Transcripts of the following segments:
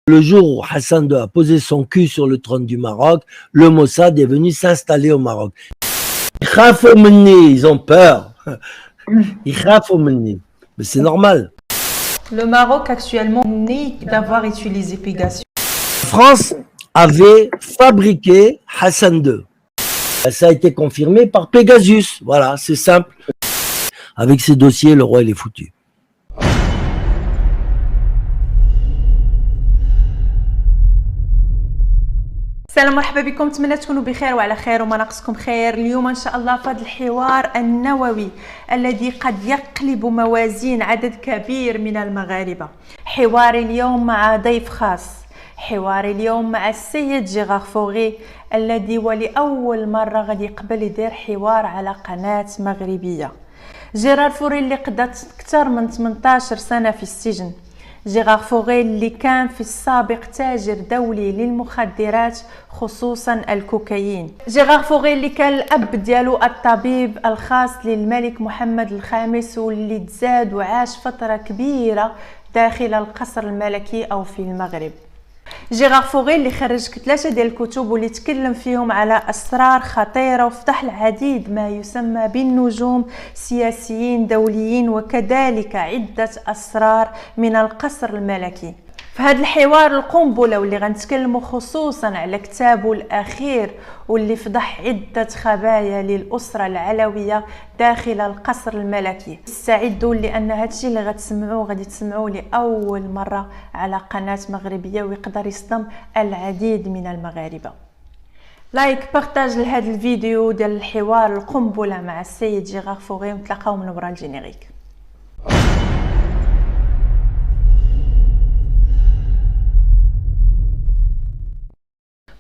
Le jour où Hassan II a posé son cul sur le trône du Maroc, le Mossad est venu s'installer au Maroc. Ils ont peur. Mais c'est normal. Le Maroc actuellement nie d'avoir utilisé Pegasus. La France avait fabriqué Hassan II. Ça a été confirmé par Pegasus. Voilà, c'est simple. Avec ces dossiers, le roi il est foutu. السلام مرحبا بكم، نتمنى تكونوا بخير وعلى خير وما ناقصكم خير. اليوم ان شاء الله في هذا الحوار النووي الذي قد يقلب موازين عدد كبير من المغاربه. حواري اليوم مع ضيف خاص، حواري اليوم مع السيد جيغار فوغي الذي ولأول مرة غادي يقبل يدير حوار على قناة مغربية. جيرار فوري اللي قضت أكثر من 18 سنة في السجن. جيغار فوغي اللي كان في السابق تاجر دولي للمخدرات خصوصا الكوكايين. جيغار فوغي اللي كان الأب ديالو الطبيب الخاص للملك محمد الخامس واللي تزاد وعاش فترة كبيرة داخل القصر الملكي أو في المغرب. جيغار فوغي اللي خرج 3 ديال الكتب واللي تكلم فيهم على أسرار خطيرة وفتح العديد ما يسمى بالنجوم سياسيين دوليين وكذلك عدة أسرار من القصر الملكي. في هذا الحوار القنبلة واللي غنتكلموا خصوصا على كتابه الأخير واللي فضح عدة خبايا للأسرة العلوية داخل القصر الملكي. استعدوا لأن هادشي اللي غادي تسمعوه لأول مرة على قناة مغربية ويقدر يصدم العديد من المغاربة. لايك بارتاج لهذا الفيديو ديال الحوار القنبلة مع السيد جيغار فوغي ونتلاقاو من ورا الجينيريك.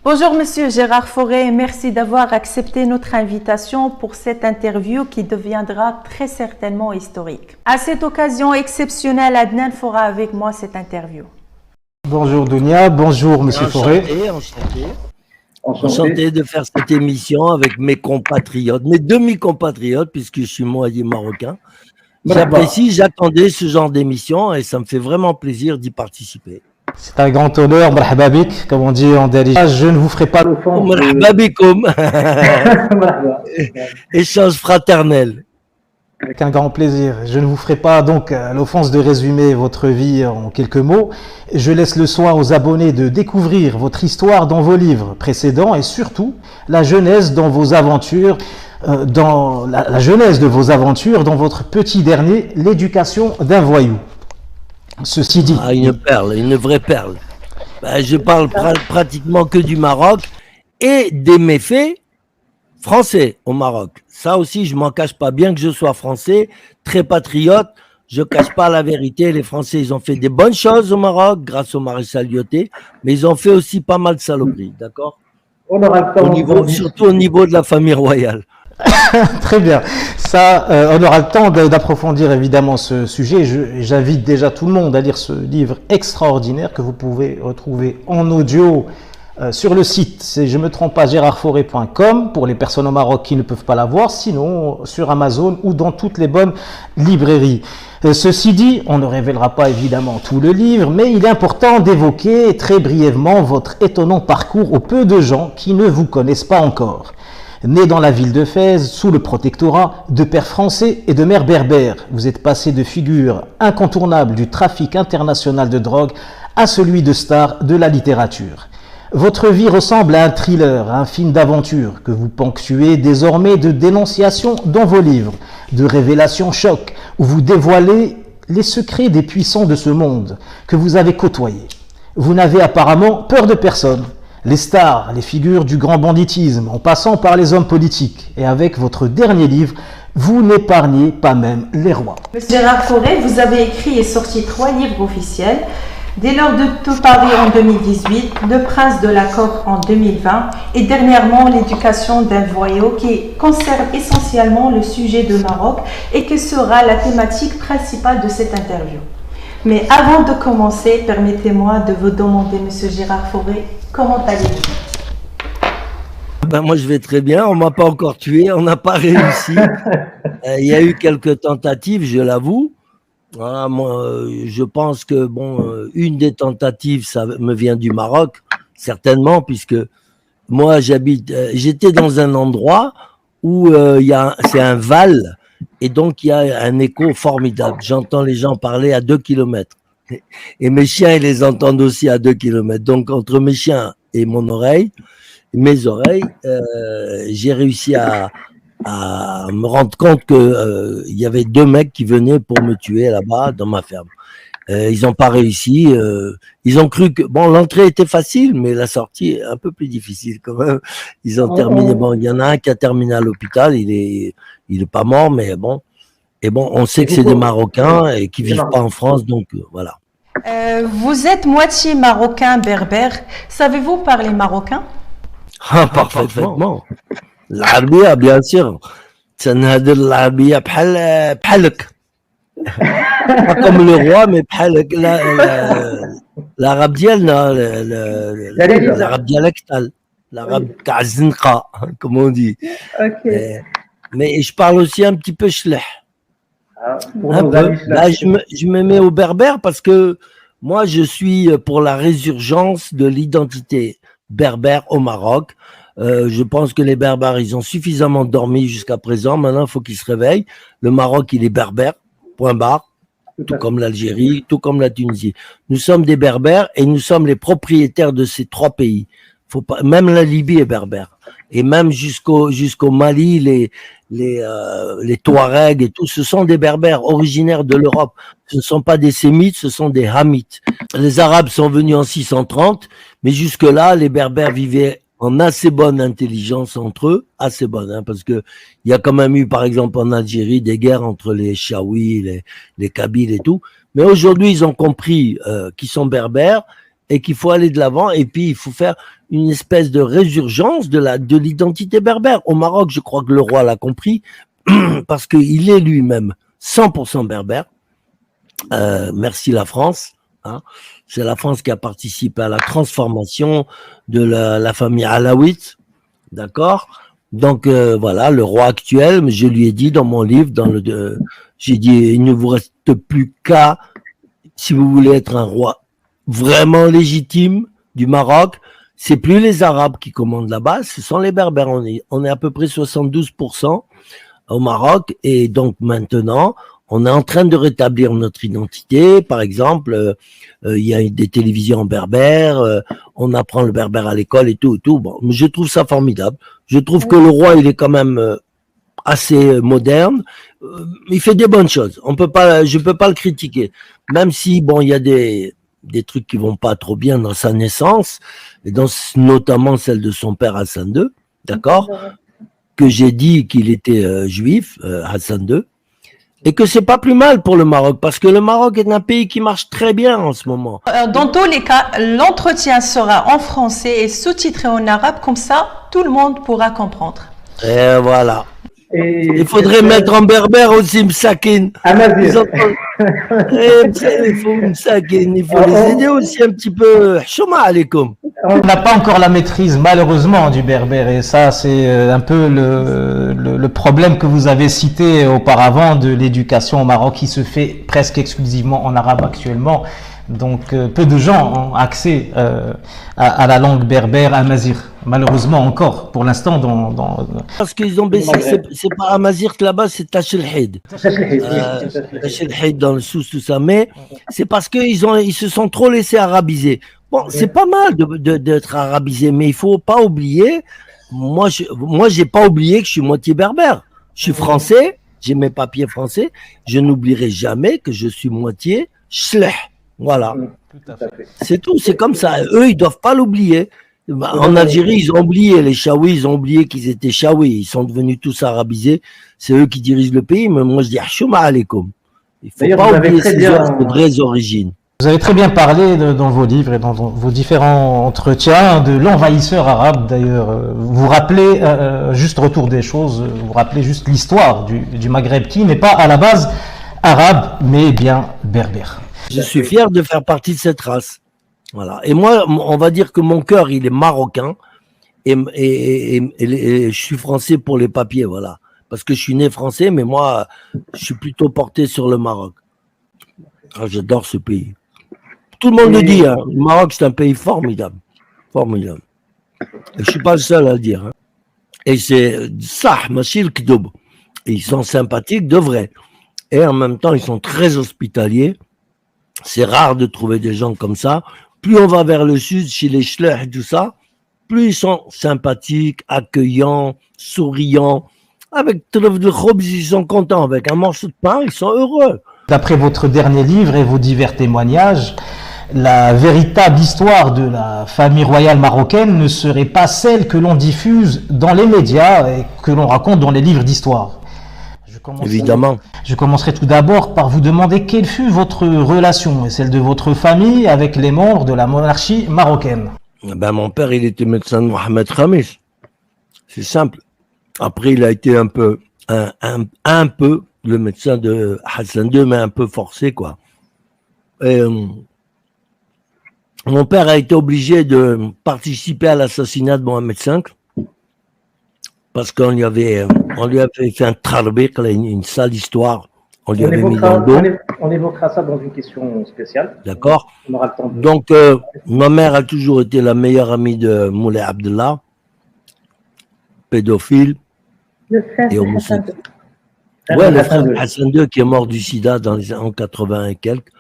Bonjour Monsieur Gérard Fauré, merci d'avoir accepté notre invitation pour cette interview qui deviendra très certainement historique. À cette occasion exceptionnelle, Adnan fera avec moi cette interview. Bonjour Dounia, bonjour Monsieur Fauré. Enchanté de faire cette émission avec mes compatriotes, mes demi-compatriotes, puisque je suis moitié marocain. J'apprécie, j'attendais ce genre d'émission et ça me fait vraiment plaisir d'y participer. C'est un grand honneur, marhaba bik, comme on dit en Darija. Je ne vous ferai pas l'offense. Marhaba bikoum. Échange fraternel. Avec un grand plaisir. Je ne vous ferai pas donc l'offense de résumer votre vie en quelques mots. Je laisse le soin aux abonnés de découvrir votre histoire dans vos livres précédents et surtout la genèse dans vos aventures, dans la genèse de vos aventures dans votre petit dernier, l'éducation d'un voyou. Ceci dit, une perle, une vraie perle. Je parle pratiquement que du Maroc et des méfaits français au Maroc. Ça aussi, je m'en cache pas. Bien que je sois français, très patriote, je cache pas la vérité. Les Français, ils ont fait des bonnes choses au Maroc grâce au maréchal Lyoté, mais ils ont fait aussi pas mal de saloperies, d'accord? Surtout au niveau de la famille royale. Très bien. Ça, on aura le temps d'approfondir évidemment ce sujet. J'invite déjà tout le monde à lire ce livre extraordinaire que vous pouvez retrouver en audio sur le site. C'est, je me trompe pas, gérardfauré.com pour les personnes au Maroc qui ne peuvent pas l'avoir, sinon sur Amazon ou dans toutes les bonnes librairies. Ceci dit, on ne révélera pas évidemment tout le livre, mais il est important d'évoquer très brièvement votre étonnant parcours aux peu de gens qui ne vous connaissent pas encore. Né dans la ville de Fès, sous le protectorat de pères français et de mères berbères, vous êtes passé de figure incontournable du trafic international de drogue à celui de star de la littérature. Votre vie ressemble à un thriller, à un film d'aventure que vous ponctuez désormais de dénonciations dans vos livres, de révélations chocs où vous dévoilez les secrets des puissants de ce monde que vous avez côtoyés. Vous n'avez apparemment peur de personne. Les stars, les figures du grand banditisme, en passant par les hommes politiques. Et avec votre dernier livre, vous n'épargnez pas même les rois. Monsieur Gérard Fauré, vous avez écrit et sorti 3 livres officiels. Dès lors de tout Paris en 2018, Le Prince de la Coque en 2020 et dernièrement L'éducation d'un voyou qui concerne essentiellement le sujet de Maroc et qui sera la thématique principale de cette interview. Mais avant de commencer, permettez-moi de vous demander, Monsieur Gérard Fauré, comment allez-vous? Moi, je vais très bien. On m'a pas encore tué, on n'a pas réussi. Il y a eu quelques tentatives, je l'avoue. Voilà, moi, je pense que bon, une des tentatives, ça me vient du Maroc, certainement, puisque moi, j'étais dans un endroit où c'est un val, et donc il y a un écho formidable. J'entends les gens parler à 2 kilomètres. Et mes chiens, ils les entendent aussi à 2 kilomètres. Donc, entre mes chiens et mes oreilles, j'ai réussi à me rendre compte que il y avait 2 mecs qui venaient pour me tuer là-bas dans ma ferme. Ils n'ont pas réussi. Ils ont cru que bon, l'entrée était facile, mais la sortie est un peu plus difficile quand même. Ils ont terminé. Bon, il y en a un qui a terminé à l'hôpital. Il est pas mort, mais bon. Et bon, on sait que c'est des Marocains et qui vivent pas en France, donc voilà. Vous êtes moitié marocain berbère. Savez-vous parler marocain? Ah, parfaitement. العربية bien sûr. تنهضر العربية بحالك. Pas comme le roi, mais بحالك. L'arabe ديالنا, l'arabe dialectal, l'arabe تاع الزنقة, comme on dit. Mais je parle aussi un petit peu chleh. Un peu. Là, je me mets au berbère parce que moi, je suis pour la résurgence de l'identité berbère au Maroc. Je pense que les Berbères, ils ont suffisamment dormi jusqu'à présent. Maintenant, il faut qu'ils se réveillent. Le Maroc, il est berbère, point barre, tout comme l'Algérie, tout comme la Tunisie. Nous sommes des Berbères et nous sommes les propriétaires de ces 3 pays. Faut pas, même la Libye est berbère. Et même jusqu'au Mali, les Touaregs et tout, ce sont des Berbères originaires de l'Europe. Ce ne sont pas des Sémites, ce sont des Hamites. Les Arabes sont venus en 630, mais jusque-là, les Berbères vivaient en assez bonne intelligence entre eux, assez bonne, hein, parce que il y a quand même eu, par exemple, en Algérie, des guerres entre les Chaouis, les Kabyles et tout. Mais aujourd'hui, ils ont compris qu'ils sont Berbères et qu'il faut aller de l'avant. Et puis, il faut faire une espèce de résurgence de l'identité berbère. Au Maroc, je crois que le roi l'a compris, parce qu'il est lui-même 100% berbère. Merci la France. Hein. C'est la France qui a participé à la transformation de la famille alaouite. D'accord? Donc, voilà, le roi actuel, mais je lui ai dit dans mon livre, j'ai dit, il ne vous reste plus qu'à, si vous voulez être un roi vraiment légitime du Maroc, c'est plus les Arabes qui commandent là-bas, ce sont les Berbères. On est à peu près 72% au Maroc, et donc maintenant, on est en train de rétablir notre identité. Par exemple, il y a des télévisions berbères, on apprend le berbère à l'école et tout. Bon, je trouve ça formidable. Je trouve que le roi, il est quand même assez moderne. Il fait des bonnes choses. Je peux pas le critiquer. Même si, bon, il y a des trucs qui vont pas trop bien dans sa naissance, et notamment celle de son père Hassan II, d'accord, que j'ai dit qu'il était juif, Hassan II, et que c'est pas plus mal pour le Maroc, parce que le Maroc est un pays qui marche très bien en ce moment. Dans tous les cas, l'entretien sera en français et sous-titré en arabe, comme ça, tout le monde pourra comprendre. Et voilà. Il faudrait mettre en berbère aussi Msakin. Il faut Msakin, il faut les aider aussi un petit peu. Chouma alaikum. On n'a pas encore la maîtrise, malheureusement, du berbère. Et ça, c'est un peu le problème que vous avez cité auparavant de l'éducation au Maroc qui se fait presque exclusivement en arabe actuellement. Donc, peu de gens ont accès à la langue berbère amazigh. Malheureusement encore, pour l'instant, Parce qu'ils ont baissé, c'est pas Amazigh là-bas, c'est Tachelhid. Tachelhid dans le sous, tout ça. Mais c'est parce qu'ils se sont trop laissés arabiser. Bon, c'est pas mal d'être arabisé, mais il faut pas oublier, moi, j'ai pas oublié que je suis moitié berbère. Je suis français, j'ai mes papiers français. Je n'oublierai jamais que je suis moitié shleh. Voilà. C'est tout, c'est comme ça. Eux, ils doivent pas l'oublier. En Algérie, ils ont oublié, les Chaouis, ils ont oublié qu'ils étaient Chaouis. Ils sont devenus tous arabisés. C'est eux qui dirigent le pays. Mais moi, je dis, Chouma alaikum. Il faut pas oublier ses vraies origines. Vous avez très bien parlé dans vos livres et dans vos différents entretiens de l'envahisseur arabe. D'ailleurs, vous rappelez, juste retour des choses, vous rappelez juste l'histoire du Maghreb qui n'est pas à la base arabe, mais bien berbère. Je suis fier de faire partie de cette race. Voilà. Et moi, on va dire que mon cœur, il est marocain et je suis français pour les papiers, voilà. Parce que je suis né français, mais moi, je suis plutôt porté sur le Maroc. Ah, j'adore ce pays. Tout le monde le dit, hein. Le Maroc, c'est un pays formidable. Formidable. Et je ne suis pas le seul à le dire. Hein. Et c'est ça, Machil Kdoub. Ils sont sympathiques de vrai. Et en même temps, ils sont très hospitaliers. C'est rare de trouver des gens comme ça. Plus on va vers le sud, chez les Schlech et tout ça, plus ils sont sympathiques, accueillants, souriants. Avec Trèfle de Khobz, ils sont contents. Avec un morceau de pain, ils sont heureux. D'après votre dernier livre et vos divers témoignages, la véritable histoire de la famille royale marocaine ne serait pas celle que l'on diffuse dans les médias et que l'on raconte dans les livres d'histoire. Évidemment. Je commencerai tout d'abord par vous demander quelle fut votre relation et celle de votre famille avec les membres de la monarchie marocaine. Ben, mon père, il était médecin de Mohamed Khamis. C'est simple. Après, il a été un peu le médecin de Hassan II, mais un peu forcé, quoi. Et, mon père a été obligé de participer à l'assassinat de Mohamed V parce qu'on lui avait fait un trarbiq, une sale histoire. On lui avait mis dans le dos. On évoquera ça dans une question spéciale. D'accord. On aura le temps de... Donc, ma mère a toujours été la meilleure amie de Moulay Abdallah, pédophile et homosexuel. Ouais, le frère de Hassan II qui est mort du sida dans les années 80 et quelques.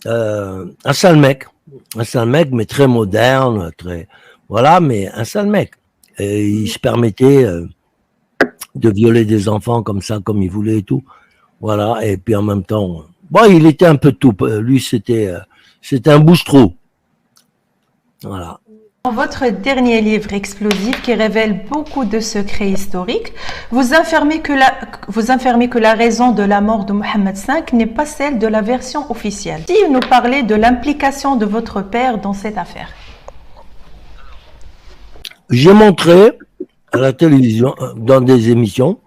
Un sale mec, mais très moderne, très voilà, mais un sale mec. Et il se permettait de violer des enfants comme ça, comme il voulait et tout. Voilà, et puis en même temps, bon, il était un peu tout. Lui, c'était un bouche-trou. Voilà. Dans votre dernier livre explosif qui révèle beaucoup de secrets historiques, vous affirmez que la raison de la mort de Mohamed V n'est pas celle de la version officielle. Si vous nous parlez de l'implication de votre père dans cette affaire. J'ai montré à la télévision, dans des émissions,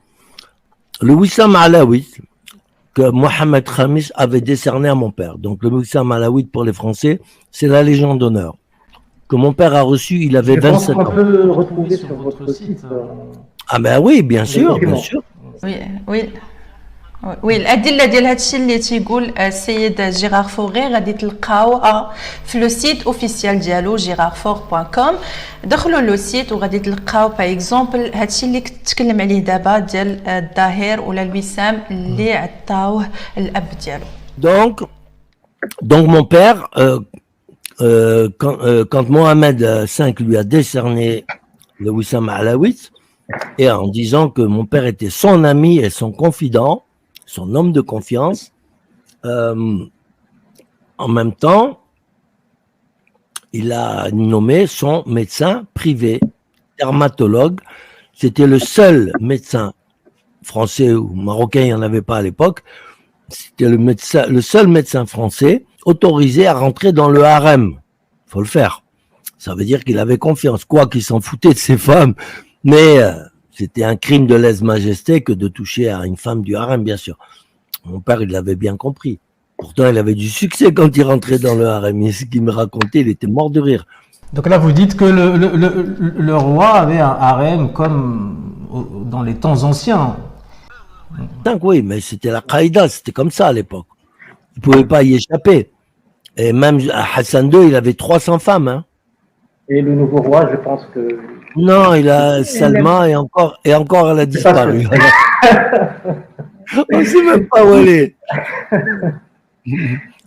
le Wissam Alaoui que Mohamed Khamis avait décerné à mon père. Donc le Wissam Alaoui pour les Français, c'est la Légion d'honneur que mon père a reçu, il avait 27 ans. On peut le retrouver sur votre site. Ah ben oui, bien sûr, bien sûr. Oui. وي الادله ديال هادشي اللي تيقول السيد جيرار فوغي غادي تلقاوها في لو سيت اوفيسيال ديالو girardfort.com. دخلوا لو سيت وغادي تلقاو باغ اكزومبل هادشي اللي كنت تكلم عليه دابا ديال الظاهر ولا الوسام اللي عطاوه الاب ديالو. Donc mon père quand Mohamed V lui a décerné le Wissam Alaoui, et en disant que mon père était son ami et son confident, son homme de confiance, en même temps, il a nommé son médecin privé, dermatologue. C'était le seul médecin français ou marocain, il n'y en avait pas à l'époque. C'était le seul médecin français autorisé à rentrer dans le harem. Il faut le faire. Ça veut dire qu'il avait confiance. Quoi qu'il s'en foutait de ses femmes, mais c'était un crime de lèse-majesté que de toucher à une femme du harem, bien sûr. Mon père, il l'avait bien compris. Pourtant, il avait du succès quand il rentrait dans le harem. Et ce qu'il me racontait, il était mort de rire. Donc là, vous dites que le roi avait un harem comme dans les temps anciens. Oui, mais c'était la Qaïda, c'était comme ça à l'époque. Il ne pouvait pas y échapper. Et même Hassan II, il avait 300 femmes. Hein. Et le nouveau roi, je pense que... Non, il a Salma et encore elle a disparu. On ne sait même pas où elle est.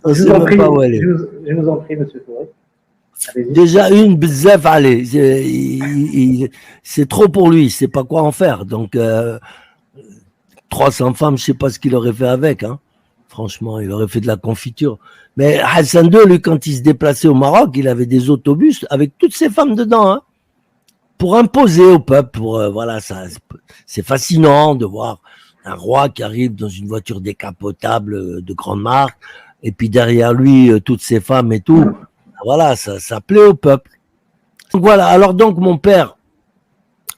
On ne sait même pas où elle est. Je vous en prie, monsieur Touré. Déjà une bzef, allez, c'est trop pour lui, il ne sait pas quoi en faire. Donc 300 femmes, je ne sais pas ce qu'il aurait fait avec. Hein. Franchement, il aurait fait de la confiture. Mais Hassan II, lui, quand il se déplaçait au Maroc, il avait des autobus avec toutes ces femmes dedans, hein, pour imposer au peuple. Voilà, ça, c'est fascinant de voir un roi qui arrive dans une voiture décapotable de grande marque, et puis derrière lui, toutes ces femmes et tout. Voilà, ça plaît au peuple. Donc voilà, alors donc mon père,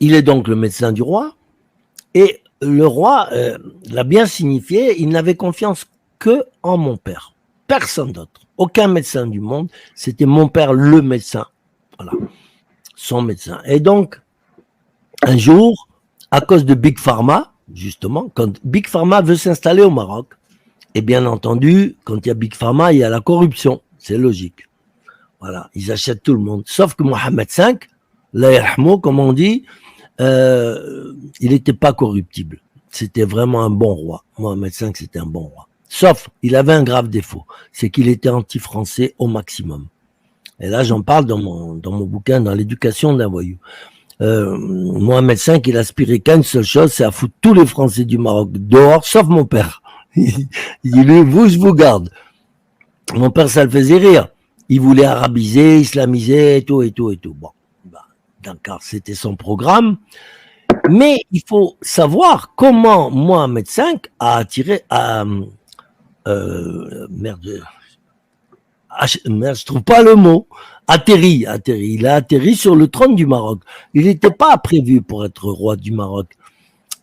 il est donc le médecin du roi, et le roi l'a bien signifié, il n'avait confiance que en mon père. Personne d'autre. Aucun médecin du monde. C'était mon père, le médecin. Voilà. Son médecin. Et donc, un jour, à cause de Big Pharma, justement, quand Big Pharma veut s'installer au Maroc, Et bien entendu, quand il y a Big Pharma, il y a la corruption. C'est logique. Voilà, ils achètent tout le monde. Sauf que Mohamed V, Allah yarhamou, comme on dit, il n'était pas corruptible. C'était vraiment un bon roi. Mohamed V, c'était un bon roi. Sauf, il avait un grave défaut. C'est qu'il était anti-français au maximum. Et là, j'en parle dans mon bouquin, dans l'éducation d'un voyou. Mohamed V, il aspirait qu'à une seule chose, c'est à foutre tous les Français du Maroc dehors, sauf mon père. Il dit, lui, vous, je vous garde. Mon père, ça le faisait rire. Il voulait arabiser, islamiser, et tout. Bon, d'accord, c'était son programme. Mais il faut savoir comment Mohamed V a attiré je trouve pas le mot. Atterri. Il a atterri sur le trône du Maroc. Il n'était pas prévu pour être roi du Maroc.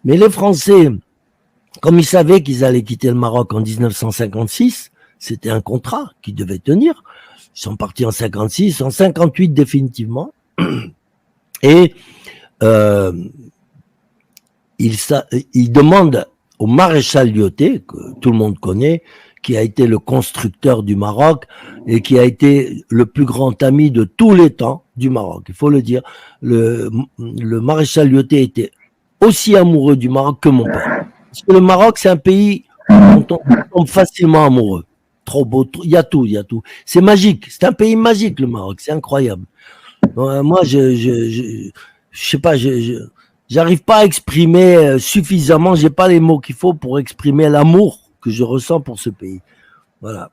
Mais les Français, comme ils savaient qu'ils allaient quitter le Maroc en 1956, c'était un contrat qu'ils devaient tenir. Ils sont partis en 56, en 58 définitivement. Et il demande au maréchal Lyautey, que tout le monde connaît, qui a été le constructeur du Maroc et qui a été le plus grand ami de tous les temps du Maroc. Il faut le dire. Le maréchal Lyautey était aussi amoureux du Maroc que mon père. Parce que le Maroc, c'est un pays dont on tombe facilement amoureux. Trop beau, il y a tout. C'est magique. C'est un pays magique, le Maroc. C'est incroyable. Moi, je sais pas, j'arrive pas à exprimer suffisamment, j'ai pas les mots qu'il faut pour exprimer l'amour que je ressens pour ce pays. Voilà.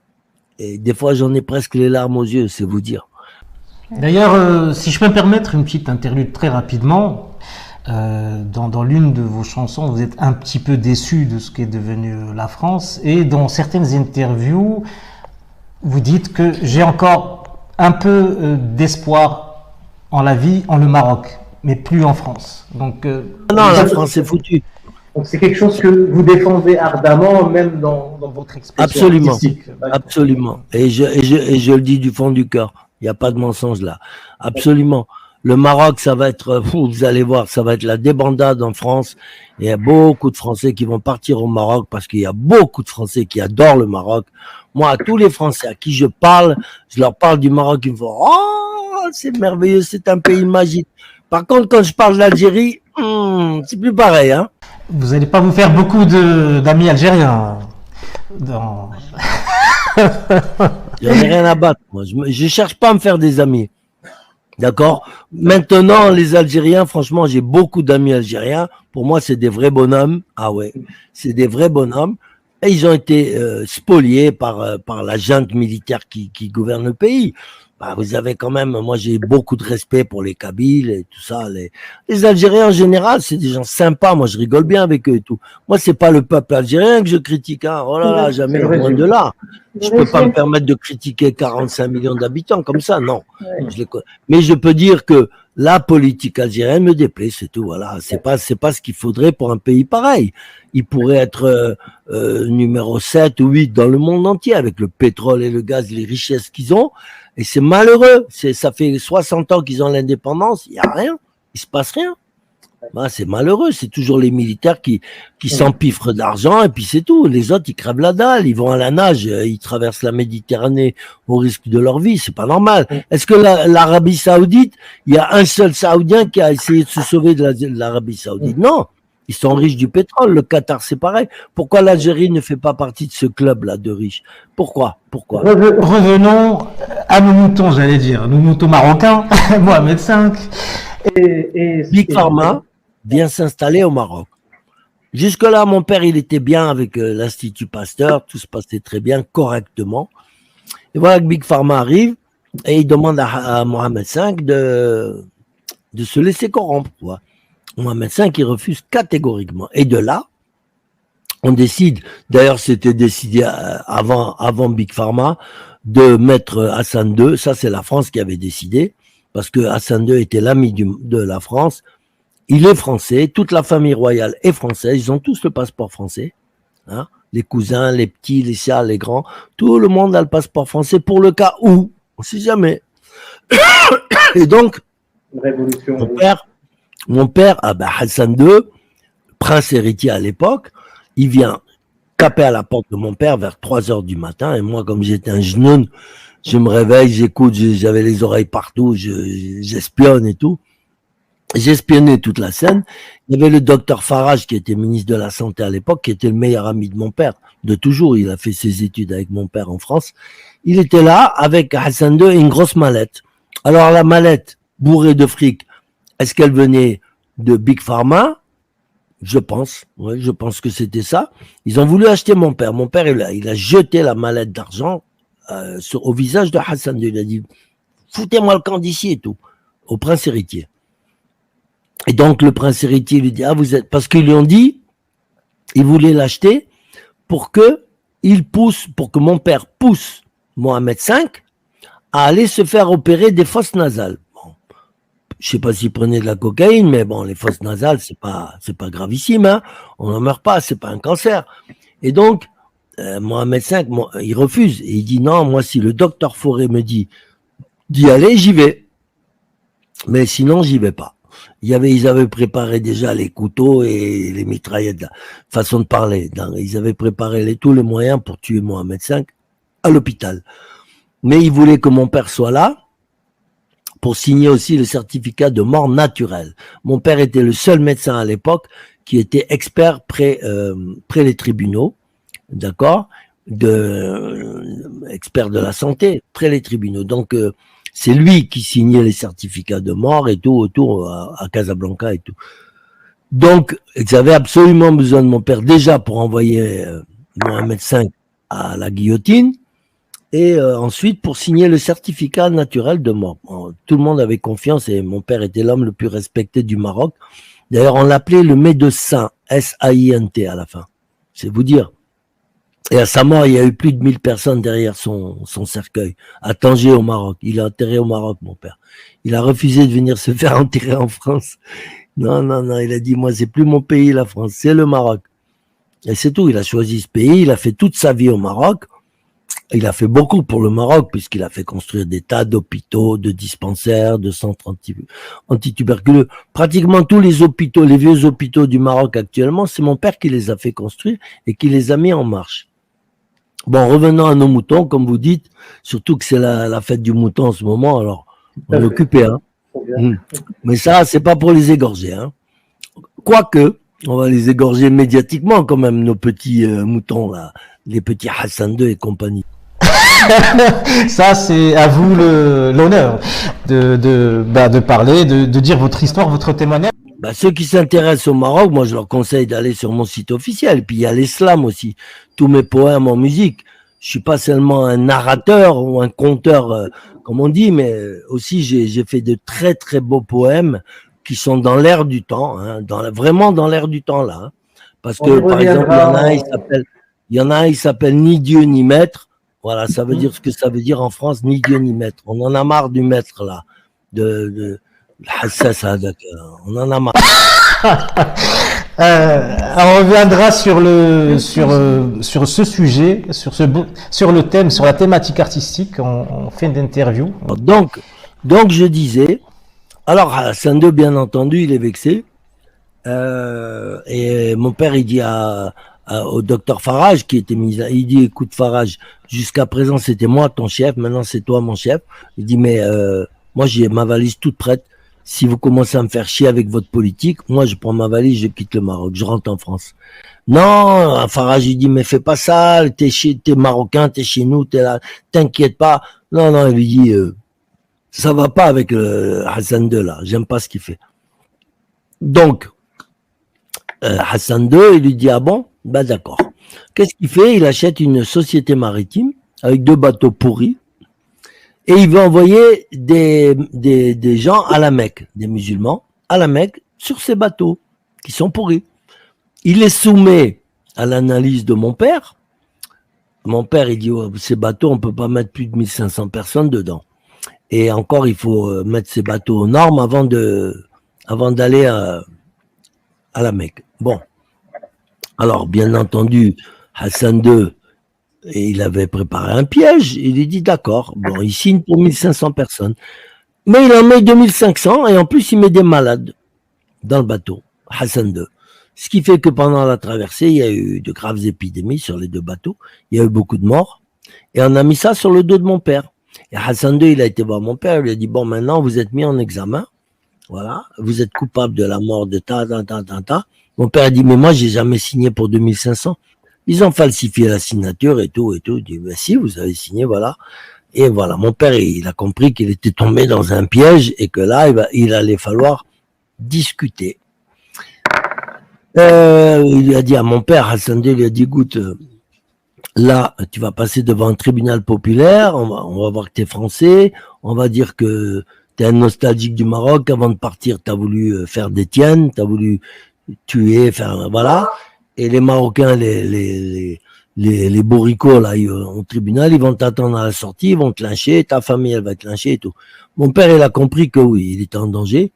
Et des fois, j'en ai presque les larmes aux yeux, c'est vous dire. D'ailleurs, si je peux me permettre une petite interlude très rapidement, dans l'une de vos chansons, vous êtes un petit peu déçu de ce qu'est devenu la France, et dans certaines interviews, vous dites que j'ai encore un peu d'espoir en la vie en le Maroc, mais plus en France. Donc, non, la France est foutue. Donc c'est quelque chose que vous défendez ardemment, même dans votre expression Absolument, artistique. absolument. Et je le dis du fond du cœur. Il n'y a pas de mensonge là. Absolument. Le Maroc, ça va être, vous allez voir, ça va être la débandade en France. Il y a beaucoup de Français qui vont partir au Maroc parce qu'il y a beaucoup de Français qui adorent le Maroc. Moi, à tous les Français à qui je parle, je leur parle du Maroc, ils me font « Oh, c'est merveilleux, c'est un pays magique ». Par contre, quand je parle de l'Algérie, c'est plus pareil, hein. vous n'allez pas vous faire beaucoup d'amis algériens. Dans... J'en ai rien à battre. Moi. Je cherche pas à me faire des amis. D'accord? Maintenant, les Algériens, franchement, j'ai beaucoup d'amis algériens. Pour moi, c'est des vrais bonhommes. Ah ouais, c'est des vrais bonhommes. Et ils ont été spoliés par la junte militaire qui gouverne le pays. Bah, vous avez quand même, moi j'ai beaucoup de respect pour les Kabyles et tout ça. Les Algériens en général, c'est des gens sympas. Moi, je rigole bien avec eux et tout. Moi, c'est pas le peuple algérien que je critique. Hein. Oh là là, jamais loin de là. Je peux pas me permettre de critiquer 45 millions d'habitants comme ça, non. Mais je peux dire que la politique algérienne me déplaît, c'est tout. Voilà, c'est pas ce qu'il faudrait pour un pays pareil. Il pourrait être numéro 7 ou 8 dans le monde entier avec le pétrole et le gaz, les richesses qu'ils ont. Et c'est malheureux. Ça fait 60 ans qu'ils ont l'indépendance, il y a rien, il se passe rien. Ben, c'est malheureux, c'est toujours les militaires qui s'empiffrent d'argent et puis c'est tout. Les autres, ils crèvent la dalle, ils vont à la nage, ils traversent la Méditerranée au risque de leur vie, c'est pas normal. Est-ce que l'Arabie Saoudite, il y a un seul Saoudien qui a essayé de se sauver de l'Arabie Saoudite? Non, ils sont riches du pétrole, le Qatar c'est pareil. Pourquoi l'Algérie ne fait pas partie de ce club-là de riches? Pourquoi? Revenons à nos moutons, j'allais dire, nos moutons marocains, Mohamed V. Big Pharma vient s'installer au Maroc. Jusque-là, mon père, il était bien avec l'Institut Pasteur, tout se passait très bien, correctement. Et voilà que Big Pharma arrive et il demande à Mohamed V de se laisser corrompre. Quoi. Mohamed V, il refuse catégoriquement. Et de là, on décide, d'ailleurs c'était décidé avant Big Pharma, de mettre Hassan II, ça c'est la France qui avait décidé, parce que Hassan II était l'ami de la France. Il est français, toute la famille royale est française, ils ont tous le passeport français, hein, les cousins, les petits, les chats, les grands, tout le monde a le passeport français pour le cas où, on ne sait jamais. Et donc, mon père, Hassan II, prince héritier à l'époque, il vient tapé à la porte de mon père vers 3 heures du matin. Et moi, comme j'étais un genoun, je me réveille, j'écoute, j'avais les oreilles partout, j'espionne et tout. J'espionnais toute la scène. Il y avait le docteur Farage, qui était ministre de la Santé à l'époque, qui était le meilleur ami de mon père, de toujours. Il a fait ses études avec mon père en France. Il était là avec Hassan II et une grosse mallette. Alors la mallette, bourrée de fric, est-ce qu'elle venait de Big Pharma? Je pense. Oui, je pense que c'était ça. Ils ont voulu acheter mon père. Mon père, il a jeté la mallette d'argent au visage de Hassan II. Il a dit, foutez-moi le camp d'ici et tout, au prince héritier. Et donc le prince héritier lui dit, ah vous êtes, parce qu'ils lui ont dit, ils voulaient l'acheter pour que mon père pousse Mohamed V à aller se faire opérer des fosses nasales. Bon, je sais pas s'il prenait de la cocaïne, mais bon, les fosses nasales c'est pas gravissime, hein. On n'en meurt pas, c'est pas un cancer. Et donc Mohamed V, il refuse et il dit non, moi si le docteur Fauré me dit d'y aller, j'y vais, mais sinon j'y vais pas. Ils avaient préparé déjà les couteaux et les mitraillettes, façon de parler. Ils avaient préparé tous les moyens pour tuer Mohamed V à l'hôpital. Mais ils voulaient que mon père soit là pour signer aussi le certificat de mort naturelle. Mon père était le seul médecin à l'époque qui était expert près les tribunaux, d'accord, expert de la santé près les tribunaux. Donc c'est lui qui signait les certificats de mort et tout autour à Casablanca et tout. Donc, ils avaient absolument besoin de mon père déjà pour envoyer Mohamed V à la guillotine et ensuite pour signer le certificat naturel de mort. Bon, tout le monde avait confiance et mon père était l'homme le plus respecté du Maroc. D'ailleurs, on l'appelait le médecin, S-A-I-N-T à la fin. C'est vous dire. Et à sa mort, il y a eu plus de 1000 personnes derrière son cercueil, à Tanger au Maroc. Il est enterré au Maroc, mon père. Il a refusé de venir se faire enterrer en France. Non, il a dit, moi, c'est plus mon pays, la France, c'est le Maroc. Et c'est tout, il a choisi ce pays, il a fait toute sa vie au Maroc. Il a fait beaucoup pour le Maroc, puisqu'il a fait construire des tas d'hôpitaux, de dispensaires, de centres antituberculeux. Pratiquement tous les hôpitaux, les vieux hôpitaux du Maroc actuellement, c'est mon père qui les a fait construire et qui les a mis en marche. Bon, revenons à nos moutons, comme vous dites, surtout que c'est la fête du mouton en ce moment, alors on est occupé, hein. Mais ça, c'est pas pour les égorger, hein. Quoique, on va les égorger médiatiquement quand même, nos petits moutons, là, les petits Hassan II et compagnie. Ça, c'est à vous l'honneur de parler, de dire votre histoire, votre témoignage. Ceux qui s'intéressent au Maroc, moi je leur conseille d'aller sur mon site officiel. Puis il y a l'islam aussi, tous mes poèmes en musique. Je suis pas seulement un narrateur ou un conteur, comme on dit, mais aussi j'ai fait de très très beaux poèmes qui sont dans l'air du temps, hein, vraiment dans l'air du temps là. Hein. Parce que par exemple, il y en a un, il s'appelle Ni Dieu ni Maître. Voilà, ça veut dire ce que ça veut dire en France, ni Dieu ni Maître. On en a marre du maître là, on en a marre. On reviendra sur ce sujet, sur le thème, sur la thématique artistique en fin d'interview. Donc je disais, alors Hassan II, bien entendu, il est vexé. Et mon père, il dit au docteur Farage, qui était il dit, écoute Farage, jusqu'à présent c'était moi ton chef, maintenant c'est toi mon chef. Il dit, mais moi j'ai ma valise toute prête. Si vous commencez à me faire chier avec votre politique, moi je prends ma valise, je quitte le Maroc, je rentre en France. Non, Farage il dit, mais fais pas ça, t'es marocain, t'es chez nous, t'es là, t'inquiète pas. Non, il lui dit, ça va pas avec Hassan II là, j'aime pas ce qu'il fait. Donc, Hassan II, il lui dit, ah bon, bah d'accord. Qu'est-ce qu'il fait? Il achète une société maritime avec 2 bateaux pourris et il veut envoyer des gens à la Mecque, des musulmans à la Mecque sur ces bateaux qui sont pourris. Il les soumet à l'analyse de mon père. Mon père, il dit, oh, ces bateaux, on peut pas mettre plus de 1500 personnes dedans. Et encore, il faut mettre ces bateaux aux normes avant d'aller à la Mecque. Bon. Alors, bien entendu, Hassan II, il avait préparé un piège. Il lui dit, d'accord, bon, il signe pour 1500 personnes. Mais il en met 2500 et en plus, il met des malades dans le bateau, Hassan II. Ce qui fait que pendant la traversée, il y a eu de graves épidémies sur les deux bateaux. Il y a eu beaucoup de morts. Et on a mis ça sur le dos de mon père. Et Hassan II, il a été voir mon père. Il lui a dit, bon, maintenant, vous êtes mis en examen. Voilà. Vous êtes coupable de la mort de ta. Mon père a dit, mais moi, j'ai jamais signé pour 2500. Ils ont falsifié la signature et tout. Il dit, ben si, vous avez signé, voilà. Et voilà. Mon père, il a compris qu'il était tombé dans un piège et que là, il allait falloir discuter. Il lui a dit à mon père, Hassan II, il lui a dit, écoute, là, tu vas passer devant un tribunal populaire, on va voir que tu es français, on va dire que tu es un nostalgique du Maroc, avant de partir, tu as voulu faire des tiennes, tu as voulu tuer, faire, voilà. Et les Marocains, les bourricots, là, au tribunal, ils vont t'attendre à la sortie, ils vont te lyncher, ta famille, elle va te lyncher et tout. Mon père, il a compris que oui, il était en danger.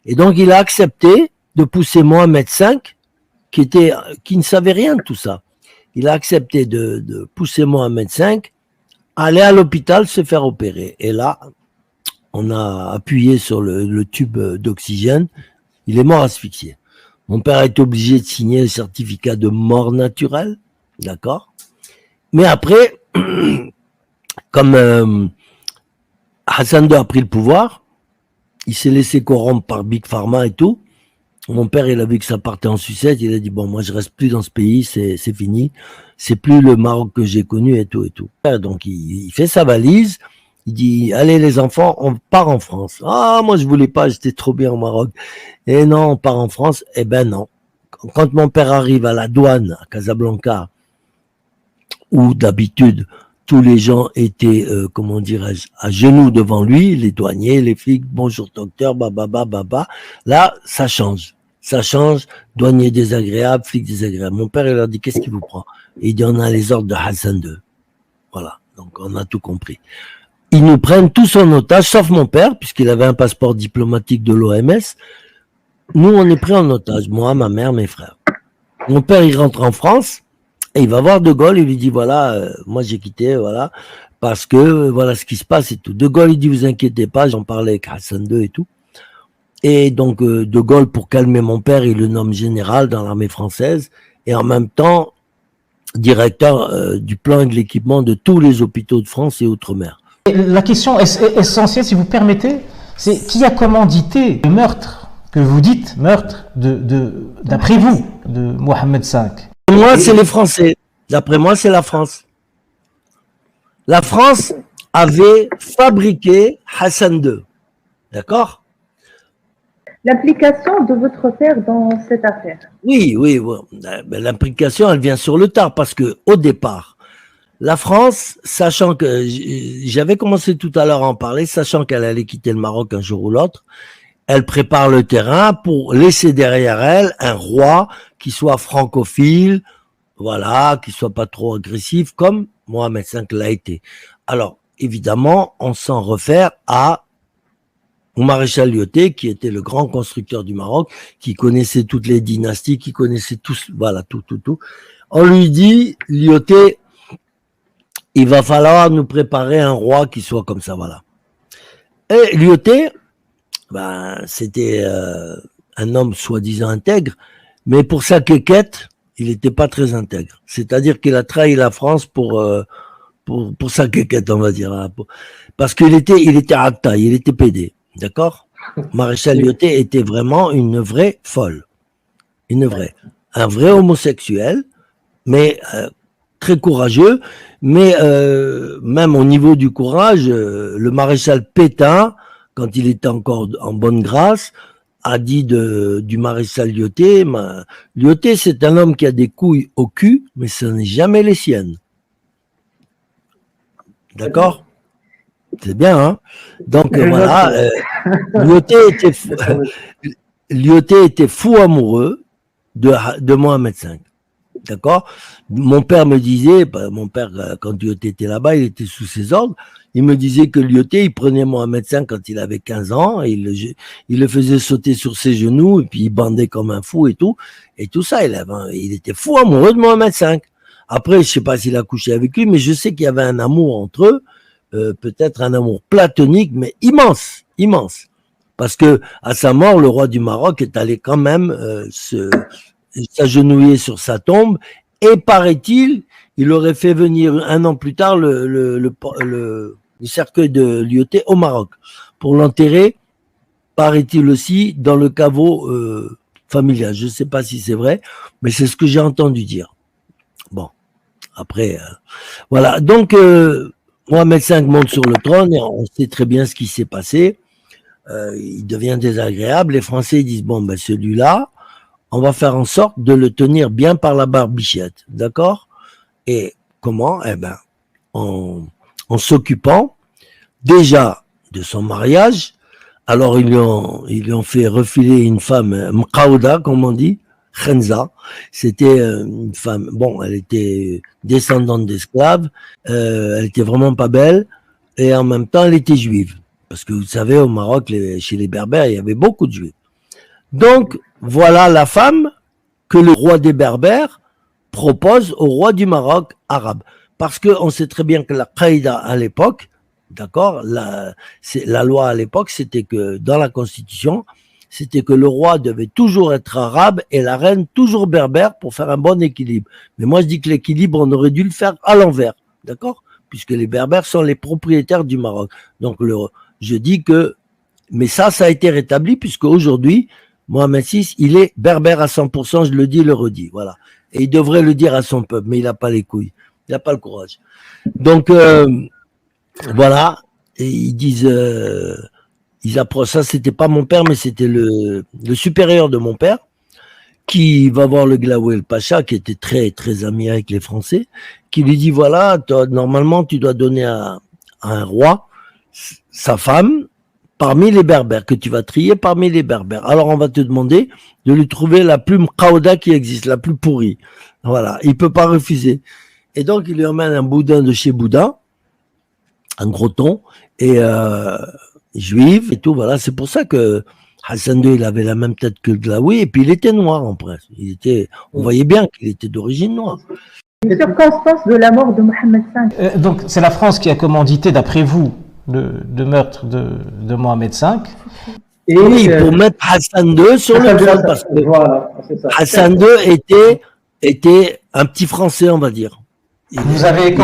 Et donc, il a accepté de pousser Mohamed V, qui ne savait rien de tout ça. Il a accepté de pousser Mohamed V à aller à l'hôpital se faire opérer. Et là, on a appuyé sur le tube d'oxygène. Il est mort asphyxié. Mon père a été obligé de signer le certificat de mort naturelle. D'accord? Mais après, comme Hassan II a pris le pouvoir, il s'est laissé corrompre par Big Pharma et tout. Mon père, il a vu que ça partait en sucette, il a dit, bon, moi, je reste plus dans ce pays, c'est fini. C'est plus le Maroc que j'ai connu et tout et tout. Donc, il fait sa valise, il dit, allez, les enfants, on part en France. Ah, moi, je voulais pas, j'étais trop bien au Maroc. Et non, on part en France. Eh ben, non. Quand mon père arrive à la douane, à Casablanca, où d'habitude, tous les gens étaient, comment dirais-je, à genoux devant lui, les douaniers, les flics, bonjour docteur, baba. Là, ça change. Ça change, douanier désagréable, flic désagréable. Mon père, il leur dit, qu'est-ce qui vous prend? Et il dit, on a les ordres de Hassan II. Voilà, donc on a tout compris. Ils nous prennent tous en otage, sauf mon père, puisqu'il avait un passeport diplomatique de l'OMS. Nous, on est pris en otage, moi, ma mère, mes frères. Mon père, il rentre en France, et il va voir De Gaulle, il lui dit, voilà, moi j'ai quitté, voilà, parce que voilà ce qui se passe et tout. De Gaulle, il dit, vous inquiétez pas, j'en parlais avec Hassan II et tout. Et donc, De Gaulle, pour calmer mon père, il le nomme général dans l'armée française et en même temps directeur du plan et de l'équipement de tous les hôpitaux de France et Outre-mer. La question essentielle, si vous permettez, c'est qui a commandité le meurtre que vous dites, meurtre d'après vous, de Mohamed V? Moi, c'est les Français. D'après moi, c'est la France. La France avait fabriqué Hassan II. D'accord? L'implication de votre père dans cette affaire. Oui. L'implication, elle vient sur le tard parce que au départ, la France, sachant que j'avais commencé tout à l'heure à en parler, sachant qu'elle allait quitter le Maroc un jour ou l'autre, elle prépare le terrain pour laisser derrière elle un roi qui soit francophile, voilà, qui soit pas trop agressif comme Mohamed V l'a été. Alors, évidemment, on s'en réfère au maréchal Lyautey, qui était le grand constructeur du Maroc, qui connaissait toutes les dynasties, qui connaissait tous, voilà, tout. On lui dit, Lyautey, il va falloir nous préparer un roi qui soit comme ça, voilà. Et Lyautey, c'était un homme soi-disant intègre, mais pour sa quéquette, il n'était pas très intègre. C'est-à-dire qu'il a trahi la France pour sa quéquette, on va dire. Hein, parce qu'il était Atta, il était pédé. D'accord? Maréchal Lyautey était vraiment une vraie folle. Un vrai homosexuel, mais très courageux. Mais même au niveau du courage, le maréchal Pétain, quand il était encore en bonne grâce, a dit du maréchal Lyautey, Lyautey, c'est un homme qui a des couilles au cul, mais ce n'est jamais les siennes. D'accord? C'est bien, hein? Donc voilà, Lyautey était fou amoureux de Mohamed V. D'accord? Mon père me disait, quand Lyautey était là-bas, il était sous ses ordres, il me disait que Lyautey, il prenait Mohamed V quand il avait 15 ans, et il le faisait sauter sur ses genoux, et puis il bandait comme un fou et tout ça, il était fou amoureux de Mohamed V. Après, je sais pas s'il a couché avec lui, mais je sais qu'il y avait un amour entre eux, peut-être un amour platonique, mais immense. Parce que à sa mort, le roi du Maroc est allé quand même s'agenouiller sur sa tombe, et paraît-il, il aurait fait venir un an plus tard le cercueil de Lyautey au Maroc pour l'enterrer, paraît-il aussi, dans le caveau familial. Je ne sais pas si c'est vrai, mais c'est ce que j'ai entendu dire. Bon, après, voilà. Donc, Mohamed V monte sur le trône et on sait très bien ce qui s'est passé. Il devient désagréable. Les Français disent, bon, ben celui-là, on va faire en sorte de le tenir bien par la barbichette, d'accord? Et comment? Eh ben, en s'occupant déjà de son mariage. Alors, ils lui ont fait refiler une femme, Mqaouda, comme on dit, Khenza. C'était une femme, bon, elle était descendante d'esclaves, elle était vraiment pas belle, et en même temps, elle était juive. Parce que vous savez, au Maroc, chez les Berbères, il y avait beaucoup de juifs. Donc, voilà la femme que le roi des Berbères propose au roi du Maroc arabe. Parce qu'on sait très bien que la qaïda à l'époque, d'accord, la loi à l'époque, c'était que dans la constitution, c'était que le roi devait toujours être arabe et la reine toujours berbère pour faire un bon équilibre. Mais moi, je dis que l'équilibre, on aurait dû le faire à l'envers, d'accord, puisque les berbères sont les propriétaires du Maroc. Donc, je dis que, mais ça a été rétabli puisque aujourd'hui, Mohamed VI, il est berbère à 100%, je le dis, le redis, voilà. Et il devrait le dire à son peuple, mais il n'a pas les couilles, il n'a pas le courage. Donc, voilà, et ils disent, ils approchent, ça c'était pas mon père, mais c'était le supérieur de mon père, qui va voir le Glaoué el Pacha, qui était très, très ami avec les Français, qui lui dit, voilà, normalement tu dois donner à un roi sa femme, parmi les berbères, que tu vas trier parmi les berbères. Alors on va te demander de lui trouver la plus mqaouda qui existe, la plus pourrie. Voilà, il peut pas refuser. Et donc il lui emmène un boudin de chez Boudin, un gros thon, et juif et tout, voilà. C'est pour ça que Hassan II, il avait la même tête que Glaoui, et puis il était noir en presse. On voyait bien qu'il était d'origine noire. Les circonstances de la mort de Mohamed V. Donc c'est la France qui a commandité, d'après vous, le meurtre de Mohamed V. Et oui, pour mettre Hassan II sur le trône, parce que voilà, c'est ça. Hassan II était un petit Français, on va dire. Vous avez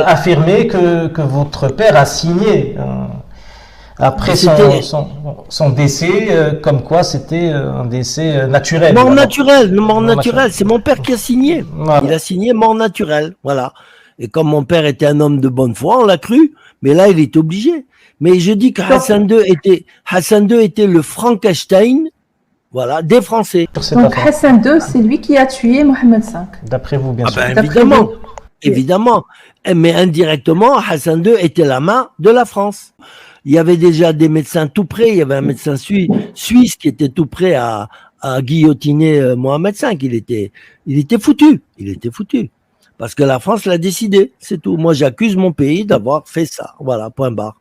affirmé que votre père a signé après son décès, comme quoi c'était un décès naturel. Mort naturelle, c'est mon père qui a signé. Voilà. Il a signé mort naturelle, voilà. Et comme mon père était un homme de bonne foi, on l'a cru, mais là il est obligé. Mais je dis que Hassan II était le Frankenstein, voilà, des Français. Donc Hassan II, c'est lui qui a tué Mohamed V. D'après vous, bien sûr. Ben, évidemment, évidemment. Mais indirectement, Hassan II était la main de la France. Il y avait déjà des médecins tout près. Il y avait un médecin suisse qui était tout prêt à guillotiner Mohamed V. Il était foutu. Il était foutu. Parce que la France l'a décidé, c'est tout. Moi, j'accuse mon pays d'avoir fait ça. Voilà, point barre.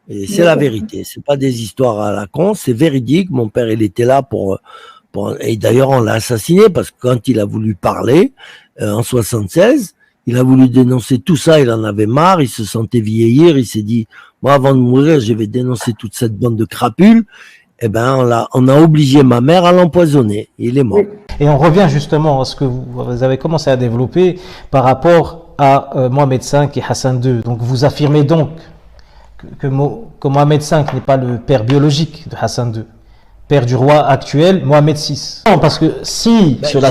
Et c'est la vérité. C'est pas des histoires à la con, c'est véridique. Mon père, il était là et d'ailleurs, on l'a assassiné parce que quand il a voulu parler, en 76, il a voulu dénoncer tout ça, il en avait marre, il se sentait vieillir, il s'est dit, moi, avant de mourir, je vais dénoncer toute cette bande de crapules. Eh ben, on a obligé ma mère à l'empoisonner. Il est mort. Et on revient justement à ce que vous avez commencé à développer par rapport à Mohamed V et Hassan II. Donc, vous affirmez donc que Mohamed V n'est pas le père biologique de Hassan II, père du roi actuel, Mohamed VI. Non, parce que si cela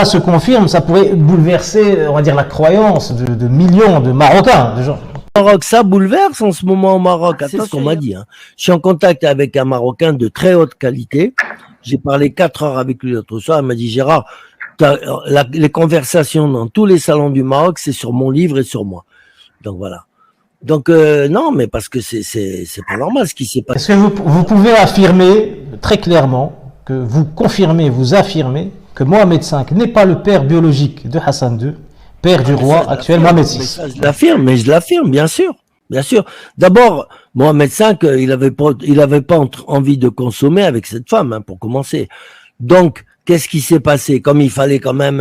se confirme, ça pourrait bouleverser, on va dire, la croyance de millions de Marocains, de gens. Maroc, ça bouleverse en ce moment au Maroc. Attends ce qu'on m'a dit. Hein. Je suis en contact avec un Marocain de très haute qualité. J'ai parlé 4 heures avec lui l'autre soir. Il m'a dit, Gérard, les conversations dans tous les salons du Maroc, c'est sur mon livre et sur moi. Donc voilà. Donc non, mais parce que c'est pas normal ce qui s'est passé. Est-ce que vous pouvez affirmer très clairement que vous confirmez, vous affirmez que Mohamed V n'est pas le père biologique de Hassan II, père du roi actuel Mohamed VI. Je l'affirme, bien sûr. Bien sûr. D'abord, Mohamed V, il avait pas envie de consommer avec cette femme, hein, pour commencer. Donc, qu'est-ce qui s'est passé? Comme il fallait quand même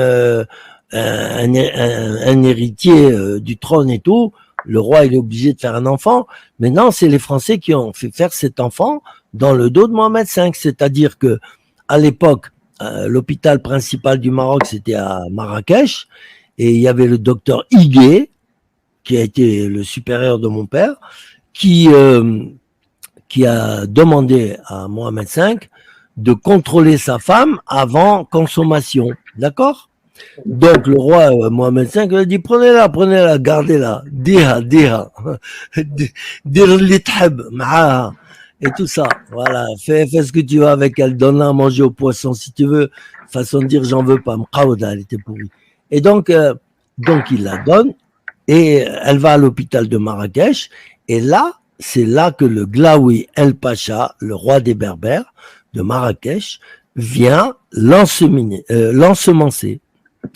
un héritier du trône et tout, le roi, il est obligé de faire un enfant. Mais non, c'est les Français qui ont fait faire cet enfant dans le dos de Mohamed V. C'est-à-dire que, à l'époque, l'hôpital principal du Maroc, c'était à Marrakech, et il y avait le docteur Higuet, qui a été le supérieur de mon père, qui a demandé à Mohamed V de contrôler sa femme avant consommation. D'accord? Donc le roi Mohamed V lui a dit prenez-la, gardez-la, diha, dir li tahab ma'aha, et tout ça. Voilà, fais ce que tu veux avec elle, donne-la à manger au poisson si tu veux. Façon de dire j'en veux pas, m'qawda, elle était pourrie. Et donc il la donne et elle va à l'hôpital de Marrakech, et là, c'est là que le Glaoui El Pacha, le roi des Berbères de Marrakech, vient l'ensemencer.